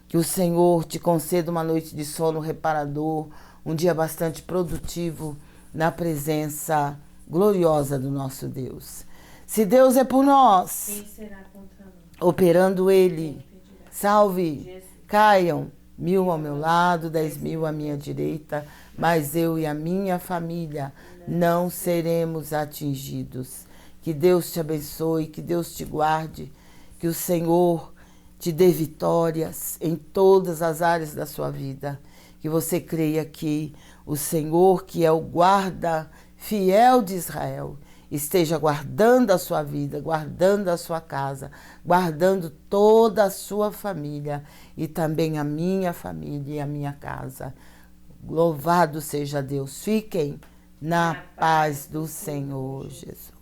que o Senhor te conceda uma noite de sono reparador, um dia bastante produtivo na presença gloriosa do nosso Deus. Se Deus é por nós, Quem será contra nós? Operando Ele, salve, caiam 1000 ao meu lado, 10.000 à minha direita, mas eu e a minha família não seremos atingidos. Que Deus te abençoe, que Deus te guarde, que o Senhor te dê vitórias em todas as áreas da sua vida. Que você creia que o Senhor, que é o guarda fiel de Israel, esteja guardando a sua vida, guardando a sua casa, guardando toda a sua família e também a minha família e a minha casa. Louvado seja Deus. Fiquem na paz do Senhor Jesus.